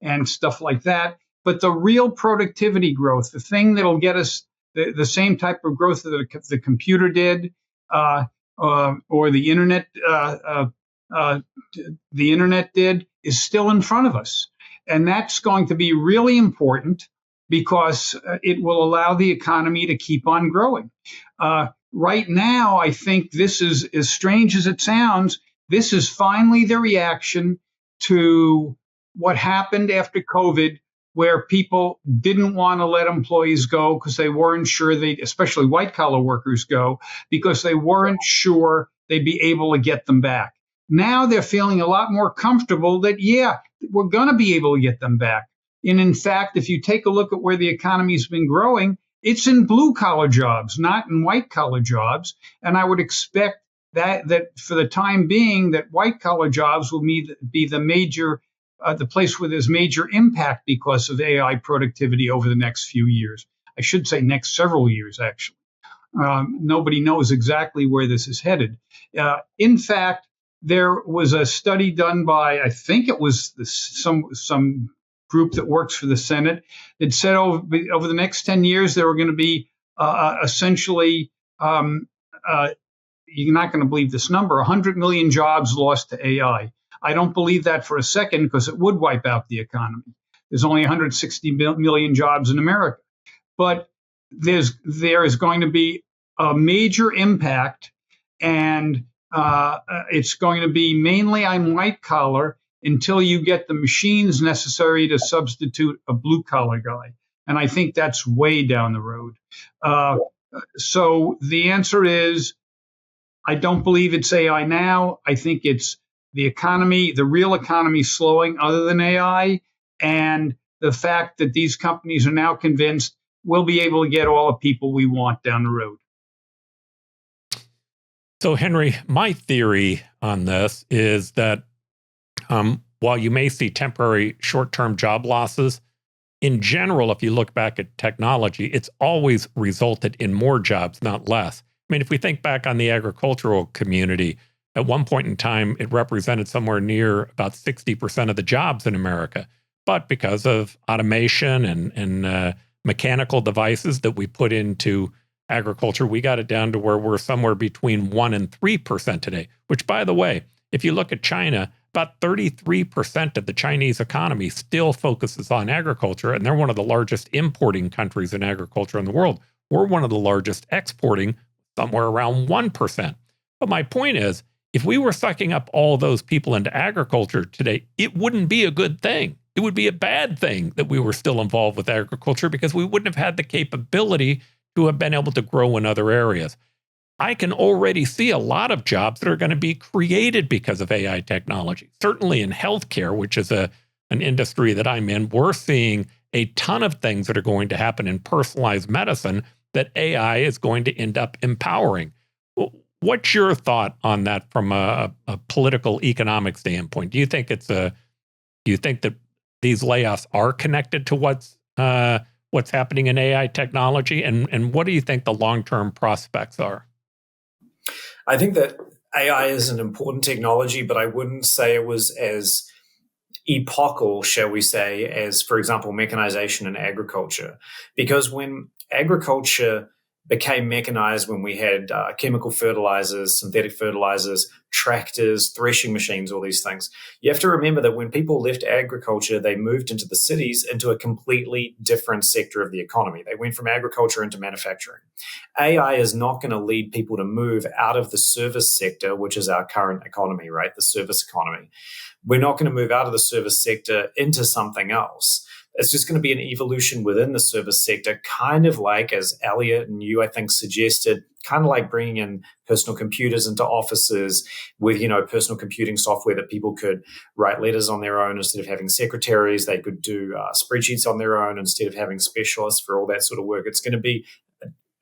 and stuff like that. But the real productivity growth, the thing that'll get us the same type of growth that the computer did, or the internet did, is still in front of us. And that's going to be really important because it will allow the economy to keep on growing. Right now, I think this is, as strange as it sounds, this is finally the reaction to what happened after COVID, where people didn't want to let employees go because they weren't sure especially white collar workers go, because they weren't sure they'd be able to get them back. Now they're feeling a lot more comfortable that, yeah, we're going to be able to get them back. And in fact, if you take a look at where the economy's been growing, it's in blue collar jobs, not in white collar jobs. And I would expect that for the time being, that white collar jobs will be the place where there's major impact because of AI productivity over the next few years. I should say next several years, actually. Nobody knows exactly where this is headed. In fact, there was a study done by, I think it was some group that works for the Senate, that said over the next 10 years, there were going to be essentially, you're not going to believe this number, 100 million jobs lost to AI. I don't believe that for a second, because it would wipe out the economy. There's only 160 million jobs in America. But there is going to be a major impact, and it's going to be mainly on white collar until you get the machines necessary to substitute a blue collar guy. And I think that's way down the road. So the answer is, I don't believe it's AI now. I think it's the economy, the real economy slowing other than AI, and the fact that these companies are now convinced we'll be able to get all the people we want down the road. So, Henry, my theory on this is that while you may see temporary short-term job losses, in general, if you look back at technology, it's always resulted in more jobs, not less. I mean, if we think back on the agricultural community, at one point in time, it represented somewhere near about 60% of the jobs in America. But because of automation and mechanical devices that we put into agriculture, we got it down to where we're somewhere between 1% and 3% today, which, by the way, if you look at China, about 33% of the Chinese economy still focuses on agriculture, and they're one of the largest importing countries in agriculture in the world. We're one of the largest exporting, somewhere around 1%. But my point is, if we were sucking up all those people into agriculture today, it wouldn't be a good thing. It would be a bad thing that we were still involved with agriculture, because we wouldn't have had the capability to have been able to grow in other areas. I can already see a lot of jobs that are going to be created because of AI technology. Certainly in healthcare, which is an industry that I'm in, we're seeing a ton of things that are going to happen in personalized medicine that AI is going to end up empowering. What's your thought on that from a political economic standpoint? Do you think that these layoffs are connected to what's happening in AI technology, and what do you think the long-term prospects are? I think that AI is an important technology, but I wouldn't say it was as epochal, shall we say, as, for example, mechanization in agriculture. Because when agriculture became mechanized, when we had chemical fertilizers, synthetic fertilizers, tractors, threshing machines, all these things, you have to remember that when people left agriculture, they moved into the cities, into a completely different sector of the economy. They went from agriculture into manufacturing. AI is not going to lead people to move out of the service sector, which is our current economy, right? The service economy. We're not going to move out of the service sector into something else. It's just going to be an evolution within the service sector, kind of like, as Eliott and you, I think, suggested, kind of like bringing in personal computers into offices with, personal computing software that people could write letters on their own instead of having secretaries. They could do spreadsheets on their own instead of having specialists for all that sort of work. It's going to be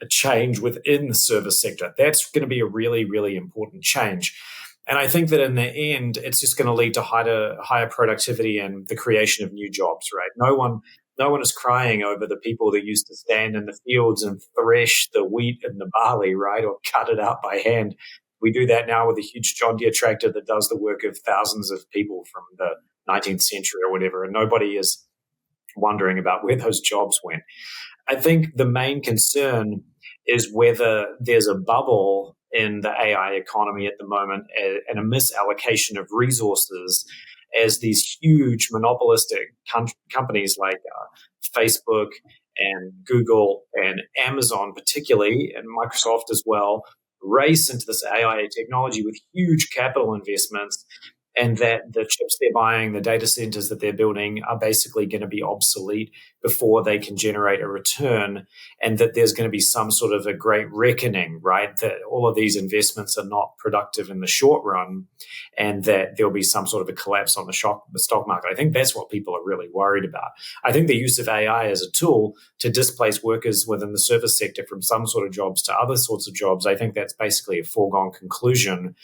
a change within the service sector. That's going to be a really, really important change. And I think that in the end, it's just going to lead to higher productivity and the creation of new jobs, right? No one is crying over the people that used to stand in the fields and thresh the wheat and the barley, right? Or cut it out by hand. We do that now with a huge John Deere tractor that does the work of thousands of people from the 19th century or whatever. And nobody is wondering about where those jobs went. I think the main concern is whether there's a bubble in the AI economy at the moment and a misallocation of resources as these huge monopolistic companies like Facebook and Google and Amazon particularly, and Microsoft as well, race into this AI technology with huge capital investments, and that the chips they're buying, the data centers that they're building are basically going to be obsolete before they can generate a return, and that there's going to be some sort of a great reckoning, right? That all of these investments are not productive in the short run, and that there'll be some sort of a collapse on the stock market. I think that's what people are really worried about. I think the use of AI as a tool to displace workers within the service sector from some sort of jobs to other sorts of jobs, I think that's basically a foregone conclusion,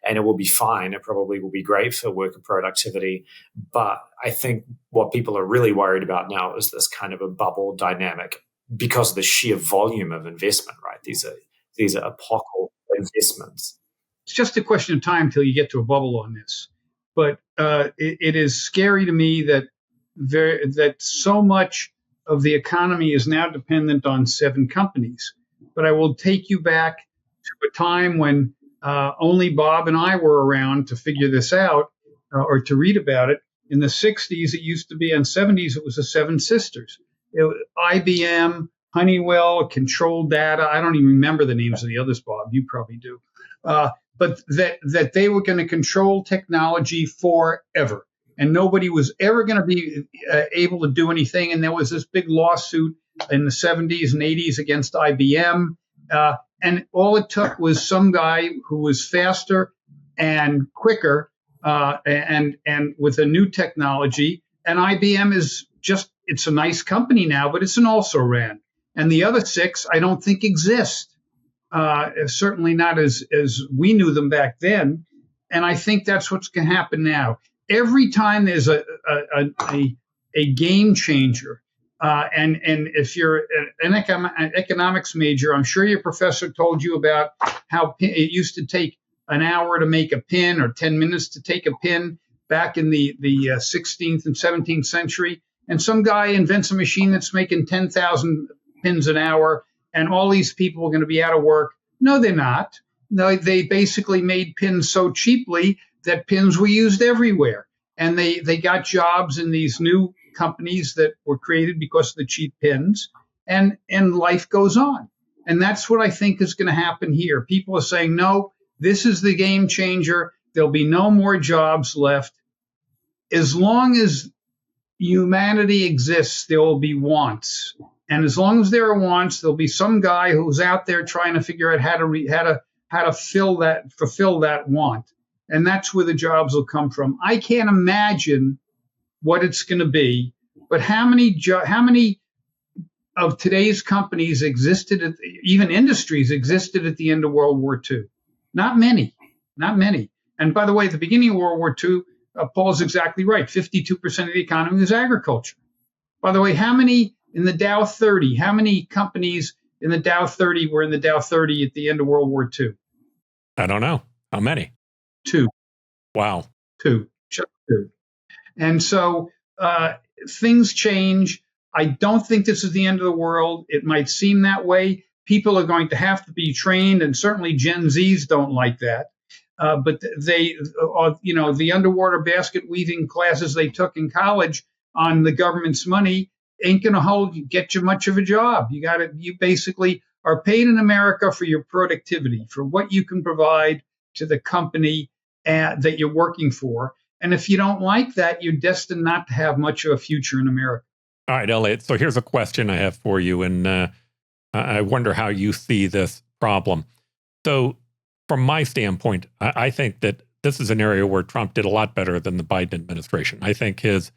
and it will be fine. It probably will be great for worker productivity. But I think what people are really worried about now is this kind of a bubble dynamic because of the sheer volume of investment, right? These are epochal investments. It's just a question of time till you get to a bubble on this. But it is scary to me that so much of the economy is now dependent on 7 companies. But I will take you back to a time when only Bob and I were around to figure this out. or to read about it. In the 60s, it used to be, and 70s, it was the Seven Sisters. IBM, Honeywell, Control Data. I don't even remember the names of the others, Bob. You probably do. But that they were going to control technology forever. And nobody was ever going to be able to do anything. And there was this big lawsuit in the 70s and 80s against IBM. And all it took was some guy who was faster and quicker and with a new technology. And IBM is just, it's a nice company now, but it's an also-ran. And the other six, I don't think exist. Certainly not as we knew them back then. And I think that's what's going to happen now. Every time there's a game changer, and if you're an economics major, I'm sure your professor told you about how it used to take an hour to make a pin or 10 minutes to take a pin back in the 16th and 17th century. And some guy invents a machine that's making 10,000 pins an hour, and all these people are going to be out of work. No, they're not. No, they basically made pins so cheaply that pins were used everywhere. And they got jobs in these new companies that were created because of the cheap pins. And life goes on. And that's what I think is going to happen here. People are saying, no, this is the game changer. There'll be no more jobs left. As long as humanity exists, there will be wants. And as long as there are wants, there'll be some guy who's out there trying to figure out how to fulfill that want. And that's where the jobs will come from. I can't imagine what it's going to be, but how many of today's companies existed, even industries existed at the end of World War II? Not many. And by the way, at the beginning of World War II, Paul's exactly right. 52% of the economy was agriculture. By the way, how many in the Dow 30? How many companies in the Dow 30 were in the Dow 30 at the end of World War II? I don't know. How many? 2. Wow. 2. Just 2. And so things change. I don't think this is the end of the world. It might seem that way. People are going to have to be trained, and certainly Gen Zs don't like that. But they, the underwater basket weaving classes they took in college on the government's money ain't going to get you much of a job. You basically are paid in America for your productivity, for what you can provide to the company that you're working for. And if you don't like that, you're destined not to have much of a future in America. All right, Eliott. So here's a question I have for you, and I wonder how you see this problem. So from my standpoint, I think that this is an area where Trump did a lot better than the Biden administration. I think his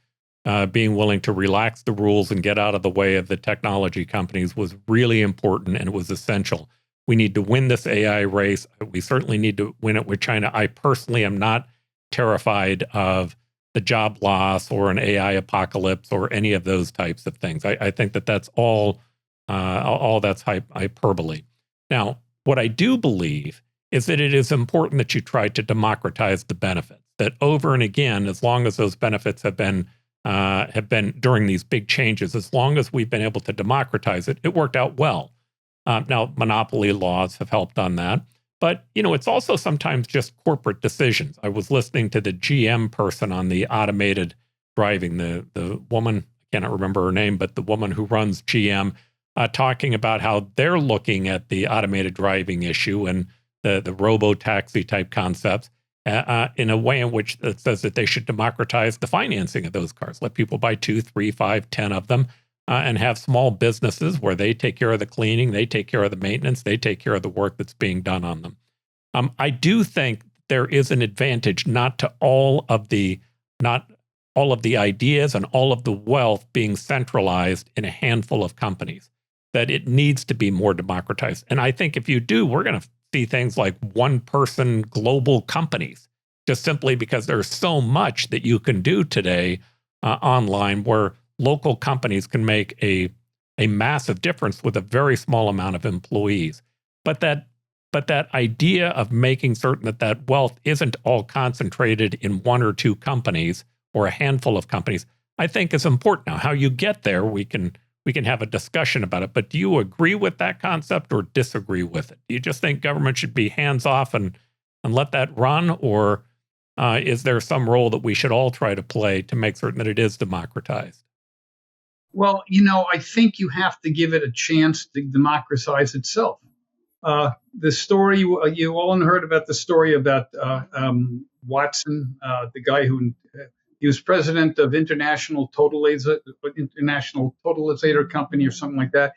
being willing to relax the rules and get out of the way of the technology companies was really important, and it was essential. We need to win this AI race. We certainly need to win it with China. I personally am not terrified of the job loss or an AI apocalypse or any of those types of things. I think that that's all that's hyperbole. Now, what I do believe is that it is important that you try to democratize the benefits, that over and again, as long as those benefits have been during these big changes, as long as we've been able to democratize it, it worked out well. Now, monopoly laws have helped on that. But, it's also sometimes just corporate decisions. I was listening to the GM person on the automated driving, the woman, I cannot remember her name, but the woman who runs GM, talking about how they're looking at the automated driving issue and the robo-taxi type concepts in a way in which it says that they should democratize the financing of those cars. Let people buy 2, 3, 5, 10 of them and have small businesses where they take care of the cleaning, they take care of the maintenance, they take care of the work that's being done on them. I do think there is an advantage not all of the ideas and all of the wealth being centralized in a handful of companies, that it needs to be more democratized. And I think if you do, we're going to see things like one-person global companies, just simply because there's so much that you can do today online where local companies can make a massive difference with a very small amount of employees. But that idea of making certain that wealth isn't all concentrated in one or two companies or a handful of companies, I think is important. Now, how you get there, we can have a discussion about it. But do you agree with that concept or disagree with it? Do you just think government should be hands off and let that run, or Is there some role that we should all try to play to make certain that it is democratized? Well, I think you have to give it a chance to democratize itself. The story, you all heard about the story about Watson, the guy who he was president of International Totalizator Company or something like that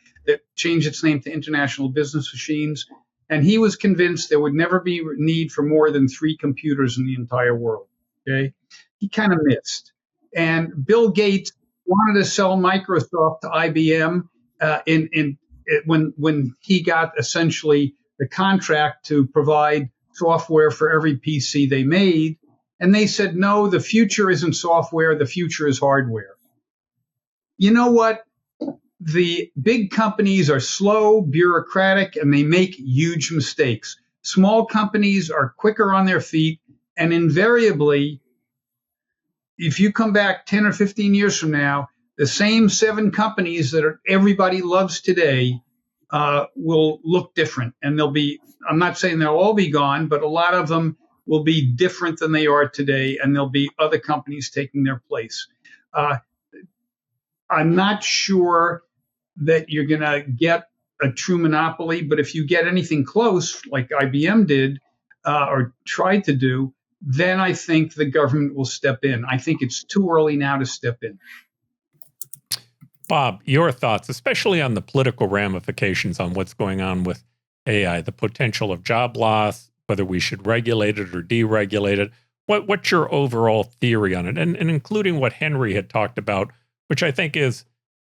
changed its name to International Business Machines. And he was convinced there would never be need for more than 3 computers in the entire world. Okay, he kind of missed. And Bill Gates wanted to sell Microsoft to IBM when he got essentially the contract to provide software for every PC they made. And they said, no, the future isn't software. The future is hardware. You know what? The big companies are slow, bureaucratic, and they make huge mistakes. Small companies are quicker on their feet. And invariably, if you come back 10 or 15 years from now, the same 7 companies that everybody loves today will look different. And I'm not saying they'll all be gone, but a lot of them will be different than they are today, and there'll be other companies taking their place. I'm not sure that you're going to get a true monopoly, but if you get anything close, like IBM did or tried to do, then I think the government will step in. I think it's too early now to step in. Bob, your thoughts, especially on the political ramifications on what's going on with AI, the potential of job loss, whether we should regulate it or deregulate it. What's your overall theory on it? And including what Henry had talked about, which I think is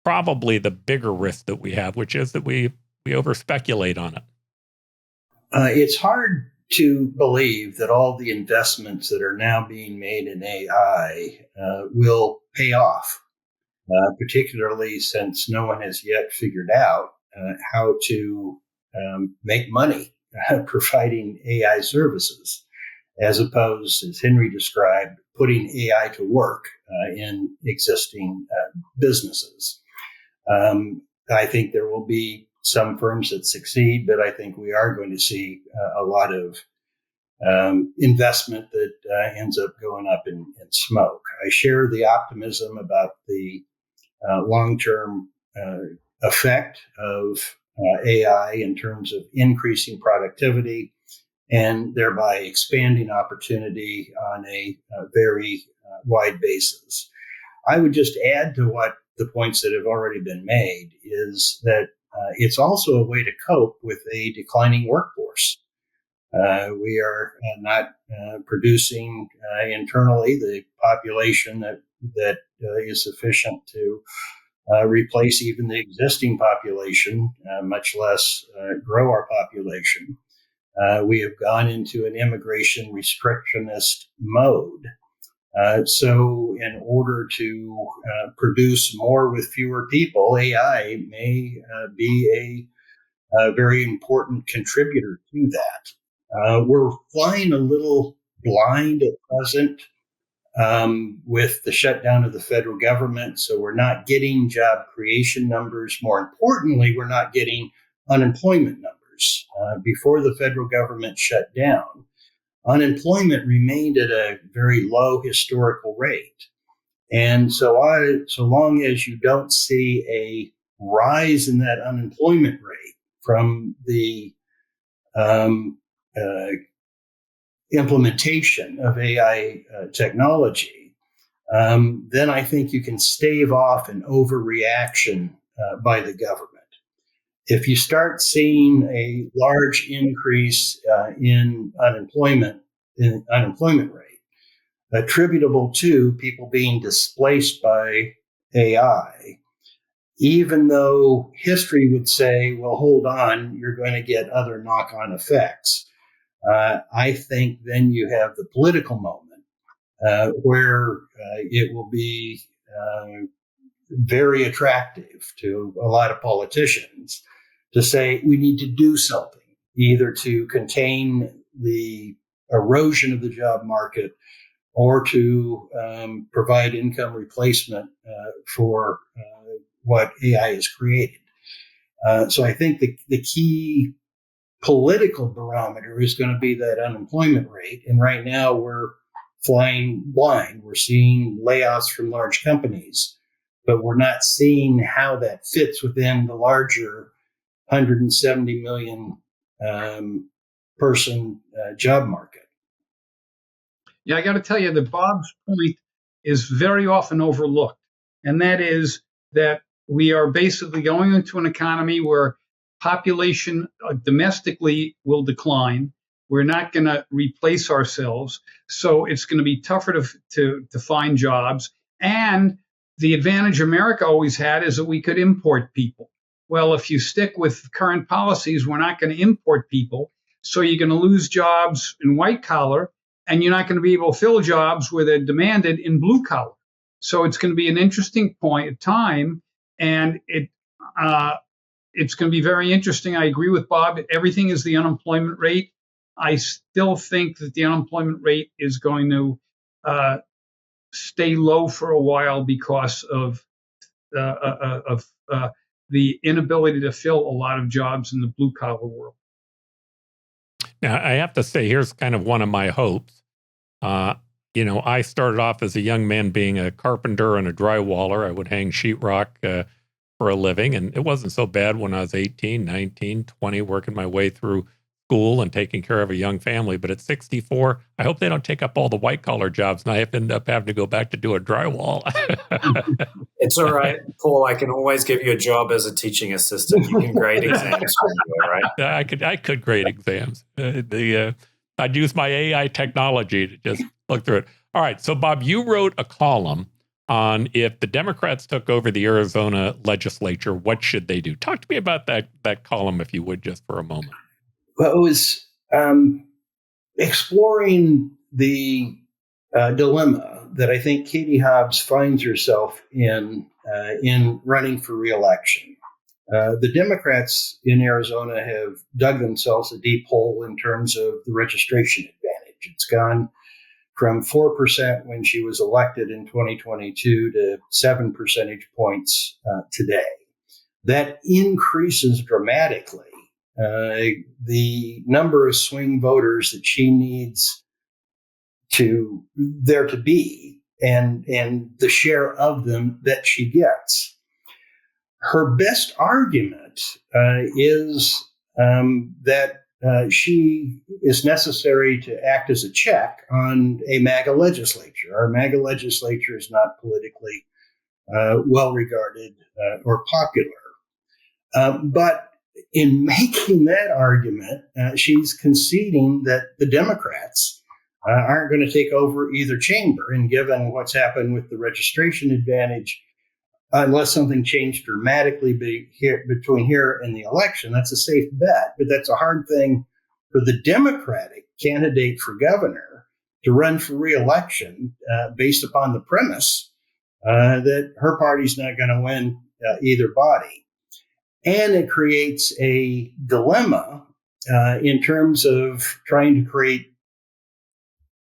probably the bigger risk that we have, which is that we over-speculate on it. It's hard to believe that all the investments that are now being made in AI will pay off, particularly since no one has yet figured out how to make money providing AI services, as opposed, as Henry described, putting AI to work in existing businesses. I think there will be some firms that succeed, but I think we are going to see a lot of investment that ends up going up in smoke. I share the optimism about the long-term effect of AI in terms of increasing productivity and thereby expanding opportunity on a very wide basis. I would just add to what the points that have already been made is that it's also a way to cope with a declining workforce. We are not producing internally the population that is sufficient to replace even the existing population, much less grow our population. We have gone into an immigration restrictionist mode. So in order to produce more with fewer people, AI may be a very important contributor to that. We're flying a little blind at present with the shutdown of the federal government. So we're not getting job creation numbers. More importantly, we're not getting unemployment numbers. Before the federal government shut down, unemployment remained at a very low historical rate. And so long as you don't see a rise in that unemployment rate from the implementation of AI technology, then I think you can stave off an overreaction by the government. If you start seeing a large increase in unemployment rate attributable to people being displaced by AI, even though history would say, well, hold on, you're going to get other knock-on effects, I think then you have the political moment where it will be very attractive to a lot of politicians to say we need to do something, either to contain the erosion of the job market or to provide income replacement for what AI has created. So I think the key political barometer is going to be that unemployment rate. And right now we're flying blind. We're seeing layoffs from large companies, but we're not seeing how that fits within the larger 170 million person job market. Yeah, I got to tell you that Bob's point is very often overlooked, and that is that we are basically going into an economy where population domestically will decline. We're not going to replace ourselves, so it's going to be tougher to find jobs. And the advantage America always had is that we could import people. Well, if you stick with current policies, we're not going to import people, so you're going to lose jobs in white collar, and you're not going to be able to fill jobs where they're demanded in blue collar. So it's going to be an interesting point of time, and it's going to be very interesting. I agree with Bob. Everything is the unemployment rate. I still think that the unemployment rate is going to stay low for a while because of the inability to fill a lot of jobs in the blue collar world. Now, I have to say, here's kind of one of my hopes. I started off as a young man being a carpenter and a drywaller. I would hang sheetrock for a living, and it wasn't so bad when I was 18, 19, 20, working my way through school and taking care of a young family. But at 64, I hope they don't take up all the white-collar jobs, and I end up having to go back to do a drywall. It's all right, Paul. I can always give you a job as a teaching assistant. You can grade exams for me, all right? I could grade exams. I'd use my AI technology to just look through it. All right, so Bob, you wrote a column on if the Democrats took over the Arizona legislature, what should they do? Talk to me about that column, if you would, just for a moment. Well, it was exploring the dilemma that I think Katie Hobbs finds herself in running for re-election. The Democrats in Arizona have dug themselves a deep hole in terms of the registration advantage. It's gone from 4% when she was elected in 2022 to 7 percentage points today. That increases dramatically the number of swing voters that she needs to be and the share of them that she gets. Her best argument is that she is necessary to act as a check on a MAGA legislature. Our MAGA legislature is not politically well regarded or popular. But in making that argument, she's conceding that the Democrats aren't going to take over either chamber. And given what's happened with the registration advantage, unless something changed dramatically between here and the election, that's a safe bet. But that's a hard thing for the Democratic candidate for governor to run for re-election based upon the premise that her party's not going to win either body. And it creates a dilemma in terms of trying to create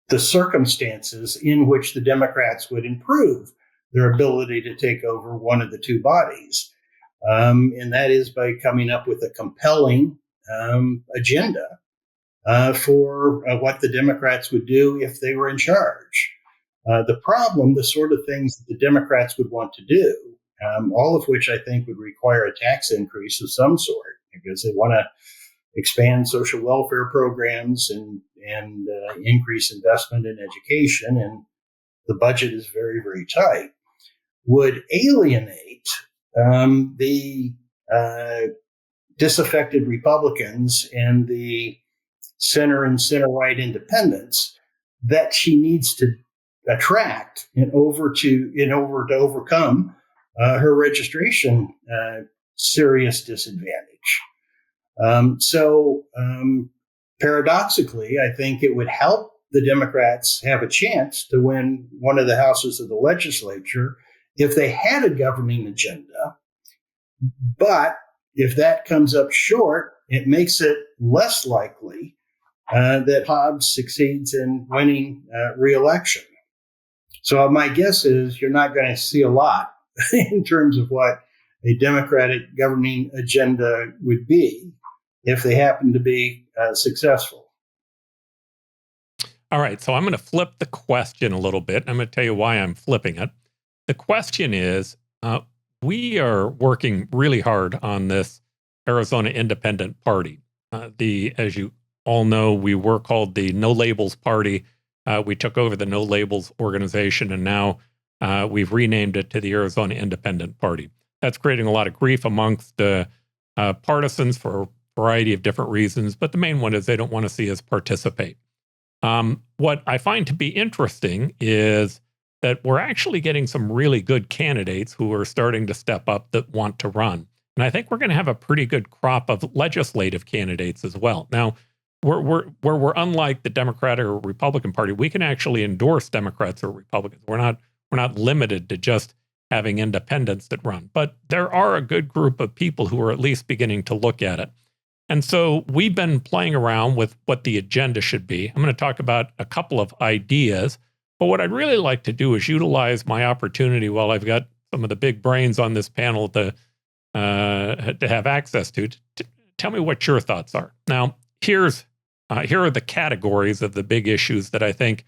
the circumstances in which the Democrats would improve their ability to take over one of the two bodies. And that is by coming up with a compelling agenda for what the Democrats would do if they were in charge. The problem, the sort of things that the Democrats would want to do, all of which I think would require a tax increase of some sort, because they want to expand social welfare programs and increase investment in education, and the budget is very, very tight, would alienate the disaffected Republicans and the center and center-right independents that she needs to attract in order to overcome her registration serious disadvantage. So paradoxically, I think it would help the Democrats have a chance to win one of the houses of the legislature if they had a governing agenda. But if that comes up short, it makes it less likely that Hobbs succeeds in winning re-election. So my guess is you're not going to see a lot in terms of what a Democratic governing agenda would be if they happen to be successful. All right, so I'm going to flip the question a little bit. I'm going to tell you why I'm flipping it. The question is, we are working really hard on this Arizona Independent Party. As you all know, we were called the No Labels Party. We took over the No Labels organization, and now we've renamed it to the Arizona Independent Party. That's creating a lot of grief amongst partisans for a variety of different reasons, but the main one is they don't want to see us participate. What I find to be interesting is that we're actually getting some really good candidates who are starting to step up that want to run. And I think we're going to have a pretty good crop of legislative candidates as well. Now, we're unlike the Democratic or Republican Party. We can actually endorse Democrats or Republicans. We're not limited to just having independents that run. But there are a good group of people who are at least beginning to look at it. And so we've been playing around with what the agenda should be. I'm going to talk about a couple of ideas. But what I'd really like to do is utilize my opportunity while I've got some of the big brains on this panel to have access to tell me what your thoughts are. Now, here are the categories of the big issues that I think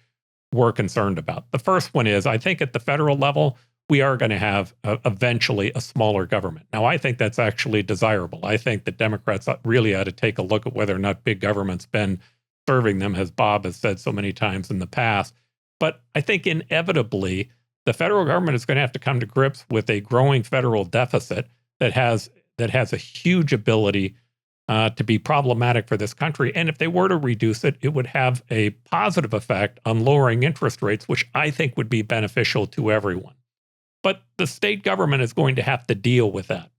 we're concerned about. The first one is, I think at the federal level, we are going to have eventually a smaller government. Now, I think that's actually desirable. I think that Democrats really ought to take a look at whether or not big government's been serving them, as Bob has said so many times in the past. But I think inevitably, the federal government is going to have to come to grips with a growing federal deficit that has a huge ability to be problematic for this country. And if they were to reduce it, it would have a positive effect on lowering interest rates, which I think would be beneficial to everyone. But the state government is going to have to deal with that.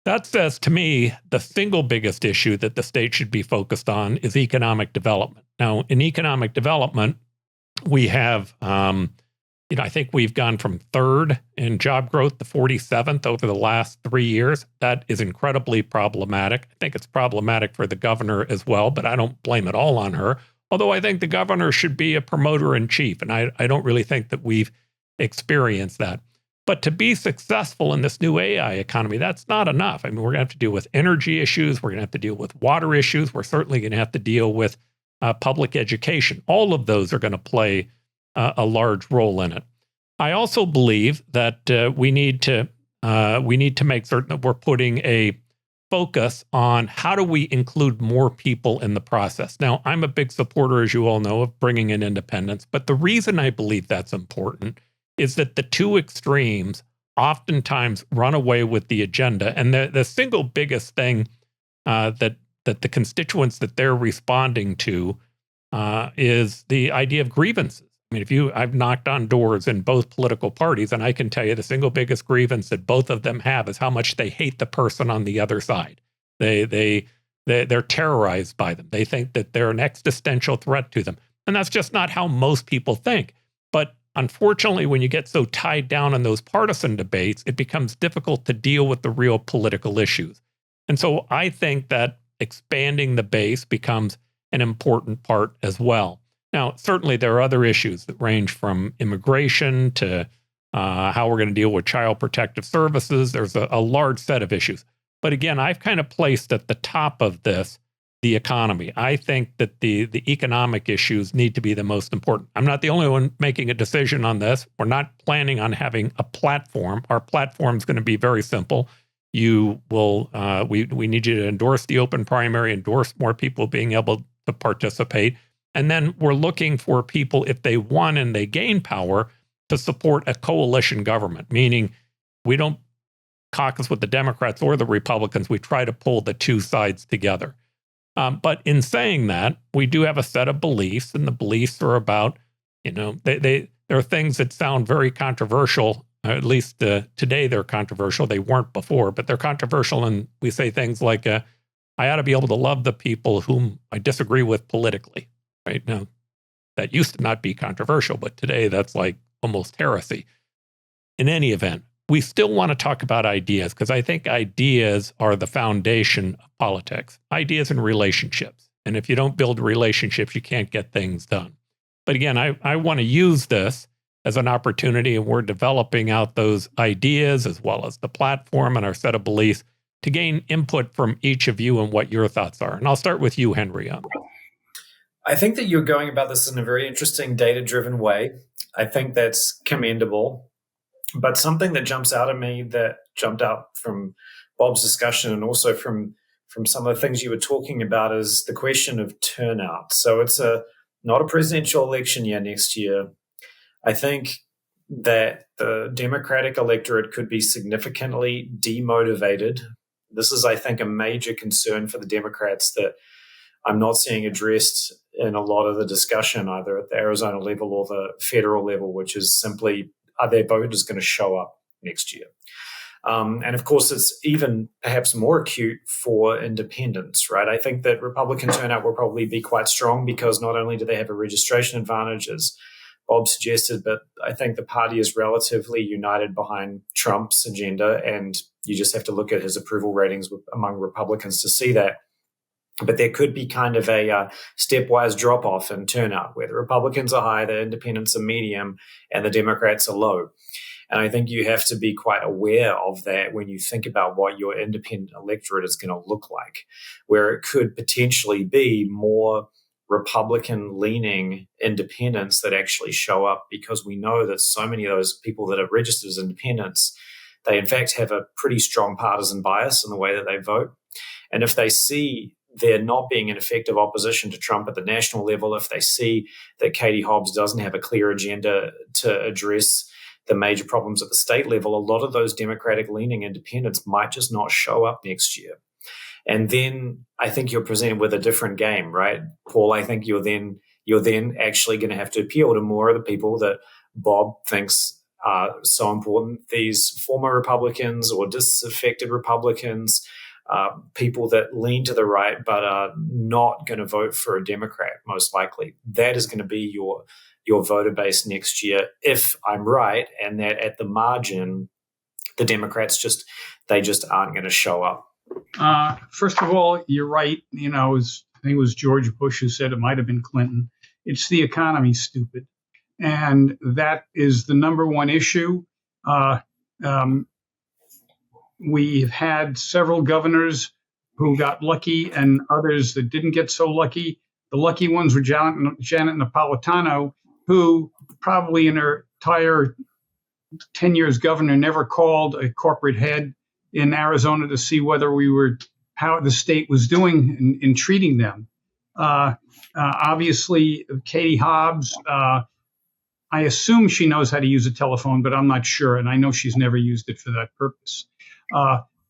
That says to me, the single biggest issue that the state should be focused on is economic development. Now, in economic development, we have, I think we've gone from third in job growth to 47th over the last 3 years. That is incredibly problematic. I think it's problematic for the governor as well, but I don't blame it all on her. Although I think the governor should be a promoter in chief, and I don't really think that we've experienced that. But to be successful in this new AI economy, that's not enough. I mean, we're going to have to deal with energy issues. We're going to have to deal with water issues. We're certainly going to have to deal with public education. All of those are going to play a large role in it. I also believe that we need to make certain that we're putting a focus on how do we include more people in the process. Now, I'm a big supporter, as you all know, of bringing in independence, but the reason I believe that's important is that the two extremes oftentimes run away with the agenda, and the single biggest thing that the constituents that they're responding to is the idea of grievances. I mean, I've knocked on doors in both political parties, and I can tell you the single biggest grievance that both of them have is how much they hate the person on the other side. They're terrorized by them. They think that they're an existential threat to them. And that's just not how most people think. But unfortunately, when you get so tied down in those partisan debates, it becomes difficult to deal with the real political issues. And so I think that expanding the base becomes an important part as well. Now, certainly there are other issues that range from immigration to how we're going to deal with child protective services. There's a large set of issues. But again, I've kind of placed at the top of this the economy. I think that the economic issues need to be the most important. I'm not the only one making a decision on this. We're not planning on having a platform. Our platform is going to be very simple. You will. We need you to endorse the open primary, endorse more people being able to participate. And then we're looking for people, if they won and they gain power, to support a coalition government, meaning we don't caucus with the Democrats or the Republicans. We try to pull the two sides together. But in saying that, we do have a set of beliefs, and the beliefs are about, there are things that sound very controversial. At least today they're controversial. They weren't before, but they're controversial. And we say things like, I ought to be able to love the people whom I disagree with politically. Right now, that used to not be controversial, but today that's like almost heresy. In any event, we still want to talk about ideas because I think ideas are the foundation of politics. Ideas and relationships. And if you don't build relationships, you can't get things done. But again, I want to use this as an opportunity, and we're developing out those ideas as well as the platform and our set of beliefs to gain input from each of you and what your thoughts are. And I'll start with you, Henry. I think that you're going about this in a very interesting data-driven way. I think that's commendable. But something that jumps out at me, that jumped out from Bob's discussion and also from some of the things you were talking about, is the question of turnout. So it's not a presidential election year next year. I think that the Democratic electorate could be significantly demotivated. This is, I think, a major concern for the Democrats that I'm not seeing addressed in a lot of the discussion, either at the Arizona level or the federal level, which is simply, are their voters going to show up next year? And of course, it's even perhaps more acute for independents, right? I think that Republican turnout will probably be quite strong because not only do they have a registration advantage, as Bob suggested, but I think the party is relatively united behind Trump's agenda, and you just have to look at his approval ratings among Republicans to see that. But there could be kind of a stepwise drop-off in turnout where the Republicans are high, the independents are medium, and the Democrats are low. And I think you have to be quite aware of that when you think about what your independent electorate is going to look like, where it could potentially be more Republican-leaning independents that actually show up, because we know that so many of those people that are registered as independents, they in fact have a pretty strong partisan bias in the way that they vote. And if they see there not being an effective opposition to Trump at the national level, if they see that Katie Hobbs doesn't have a clear agenda to address the major problems at the state level, a lot of those Democratic-leaning independents might just not show up next year. And then I think you're presented with a different game, right, Paul? I think you're then actually going to have to appeal to more of the people that Bob thinks are so important, these former Republicans or disaffected Republicans, people that lean to the right but are not going to vote for a Democrat, most likely. That is going to be your voter base next year, if I'm right, and that at the margin, the Democrats just aren't going to show up. First of all, you're right. I think it was George Bush who said, it might have been Clinton, it's the economy, stupid. And that is the number one issue. We've had several governors who got lucky and others that didn't get so lucky. The lucky ones were Janet Napolitano, who probably in her entire 10 years governor never called a corporate head in Arizona to see how the state was doing in treating them. Obviously, Katie Hobbs, I assume she knows how to use a telephone, but I'm not sure. And I know she's never used it for that purpose.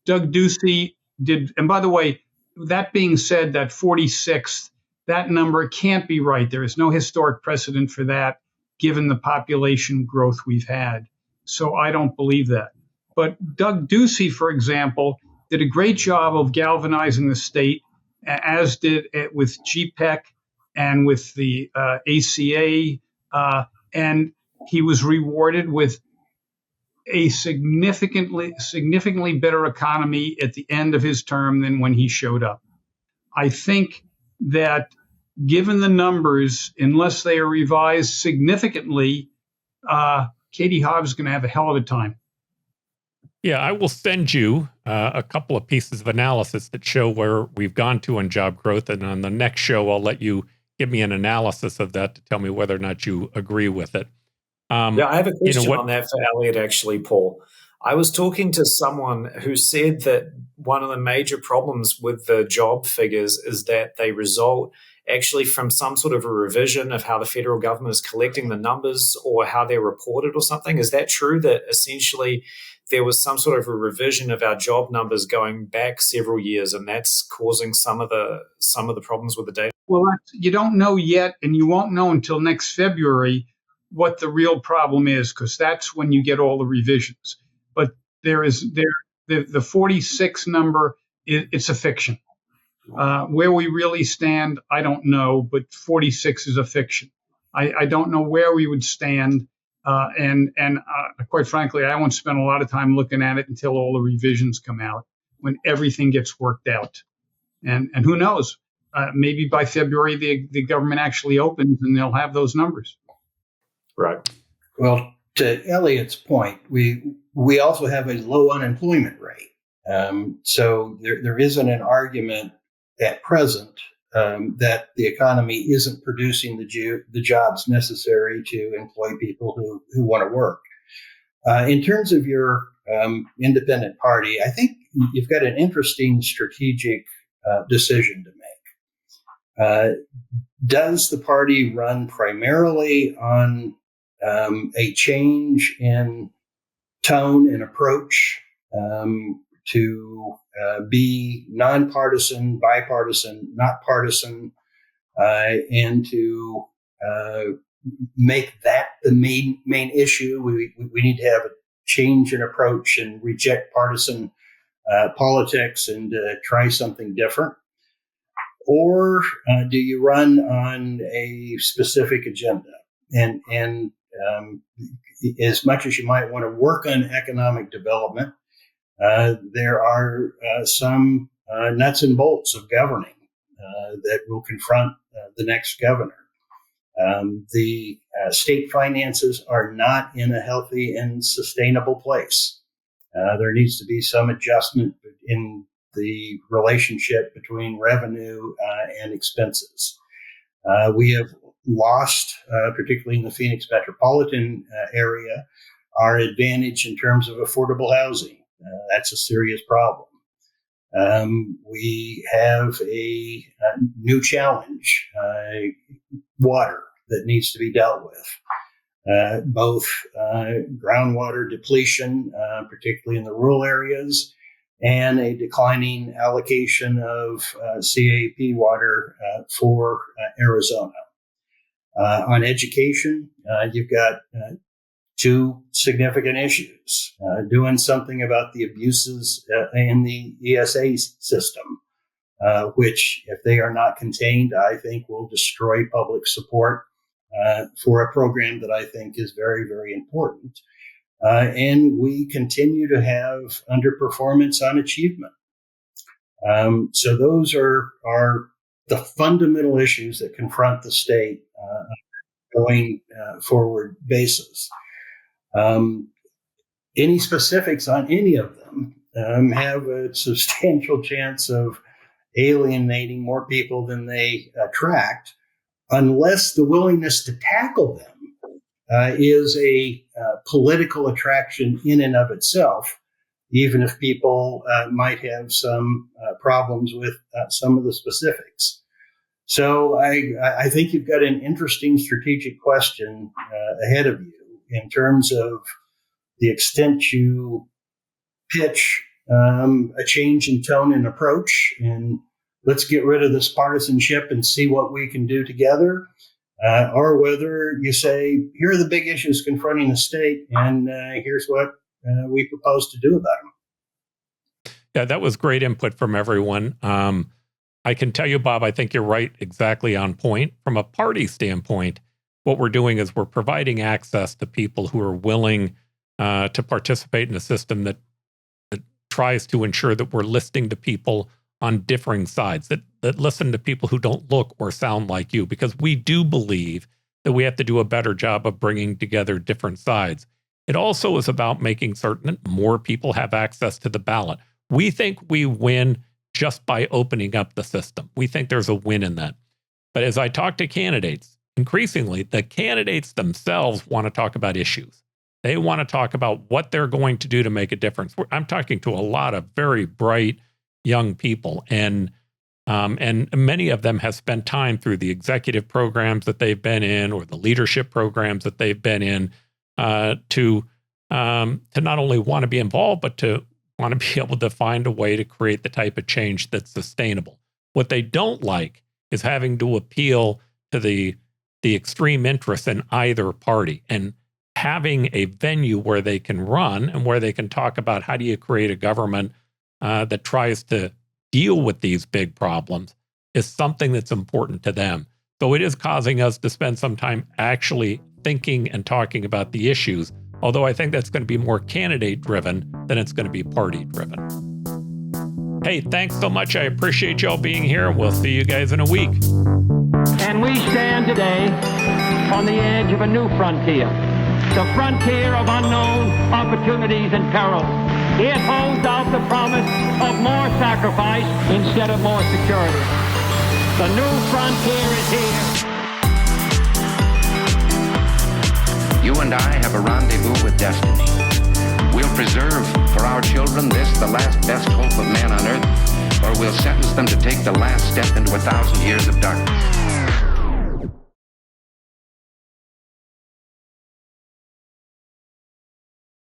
Doug Ducey did. And by the way, that being said, that 46th, that number can't be right. There is no historic precedent for that, given the population growth we've had. So I don't believe that. But Doug Ducey, for example, did a great job of galvanizing the state, as did it with GPEC and with the ACA. And he was rewarded with a significantly better economy at the end of his term than when he showed up. I think that given the numbers, unless they are revised significantly, Katie Hobbs is going to have a hell of a time. Yeah, I will send you a couple of pieces of analysis that show where we've gone to in job growth. And on the next show, I'll let you give me an analysis of that to tell me whether or not you agree with it. I have a question on that for Eliott, actually, Paul. I was talking to someone who said that one of the major problems with the job figures is that they result actually from some sort of a revision of how the federal government is collecting the numbers or how they're reported or something. Is that true, that essentially there was some sort of a revision of our job numbers going back several years, and that's causing some of the problems with the data? Well, you don't know yet, and you won't know until next February what the real problem is, because that's when you get all the revisions. But the 46 number, it's a fiction. Where we really stand, I don't know, but 46 is a fiction. I don't know where we would stand. And quite frankly, I won't spend a lot of time looking at it until all the revisions come out, when everything gets worked out. And who knows? Maybe by February, the government actually opens and they'll have those numbers. Right. Well, to Elliott's point, we also have a low unemployment rate. So there isn't an argument at present that the economy isn't producing the jobs necessary to employ people who want to work. In terms of your independent party, I think you've got an interesting strategic decision to make. Does the party run primarily on a change in tone and approach to be nonpartisan, bipartisan, not partisan, and to make that the main issue? We need to have a change in approach and reject partisan politics and try something different? Or do you run on a specific agenda? And as much as you might want to work on economic development, there are some nuts and bolts of governing that will confront the next governor. The state finances are not in a healthy and sustainable place. There needs to be some adjustment in the relationship between revenue and expenses. We have lost, particularly in the Phoenix metropolitan area, our advantage in terms of affordable housing. That's a serious problem. We have a new challenge, water, that needs to be dealt with. Both groundwater depletion, particularly in the rural areas, and a declining allocation of CAP water for Arizona. On education, you've got two significant issues. Doing something about the abuses in the ESA system, which, if they are not contained, I think will destroy public support for a program that I think is very, very important. And we continue to have underperformance on achievement. So those are the fundamental issues that confront the state going forward basis. Any specifics on any of them have a substantial chance of alienating more people than they attract, unless the willingness to tackle them is a political attraction in and of itself, even if people might have some problems with some of the specifics. So I think you've got an interesting strategic question ahead of you in terms of the extent you pitch a change in tone and approach, and let's get rid of this partisanship and see what we can do together, or whether you say, here are the big issues confronting the state, and here's what we propose to do about them. Yeah, that was great input from everyone. I can tell you, Bob, I think you're right, exactly on point. From a party standpoint, what we're doing is we're providing access to people who are willing to participate in a system that tries to ensure that we're listening to people on differing sides, that listen to people who don't look or sound like you, because we do believe that we have to do a better job of bringing together different sides. It also is about making certain that more people have access to the ballot. We think we win just by opening up the system. We think there's a win in that. But as I talk to candidates, increasingly, the candidates themselves want to talk about issues. They want to talk about what they're going to do to make a difference. I'm talking to a lot of very bright young people, and many of them have spent time through the executive programs that they've been in or the leadership programs that they've been in to not only want to be involved, but to want to be able to find a way to create the type of change that's sustainable. What they don't like is having to appeal to the extreme interests in either party, and having a venue where they can run and where they can talk about how do you create a government that tries to deal with these big problems is something that's important to them. So it is causing us to spend some time actually thinking and talking about the issues, although I think that's going to be more candidate-driven than it's going to be party-driven. Hey, thanks so much. I appreciate y'all being here. We'll see you guys in a week. And we stand today on the edge of a new frontier, the frontier of unknown opportunities and perils. It holds out the promise of more sacrifice instead of more security. The new frontier is here. You and I have a rendezvous with destiny. We'll preserve for our children this, the last best hope of man on earth, or we'll sentence them to take the last step into 1,000 years of darkness.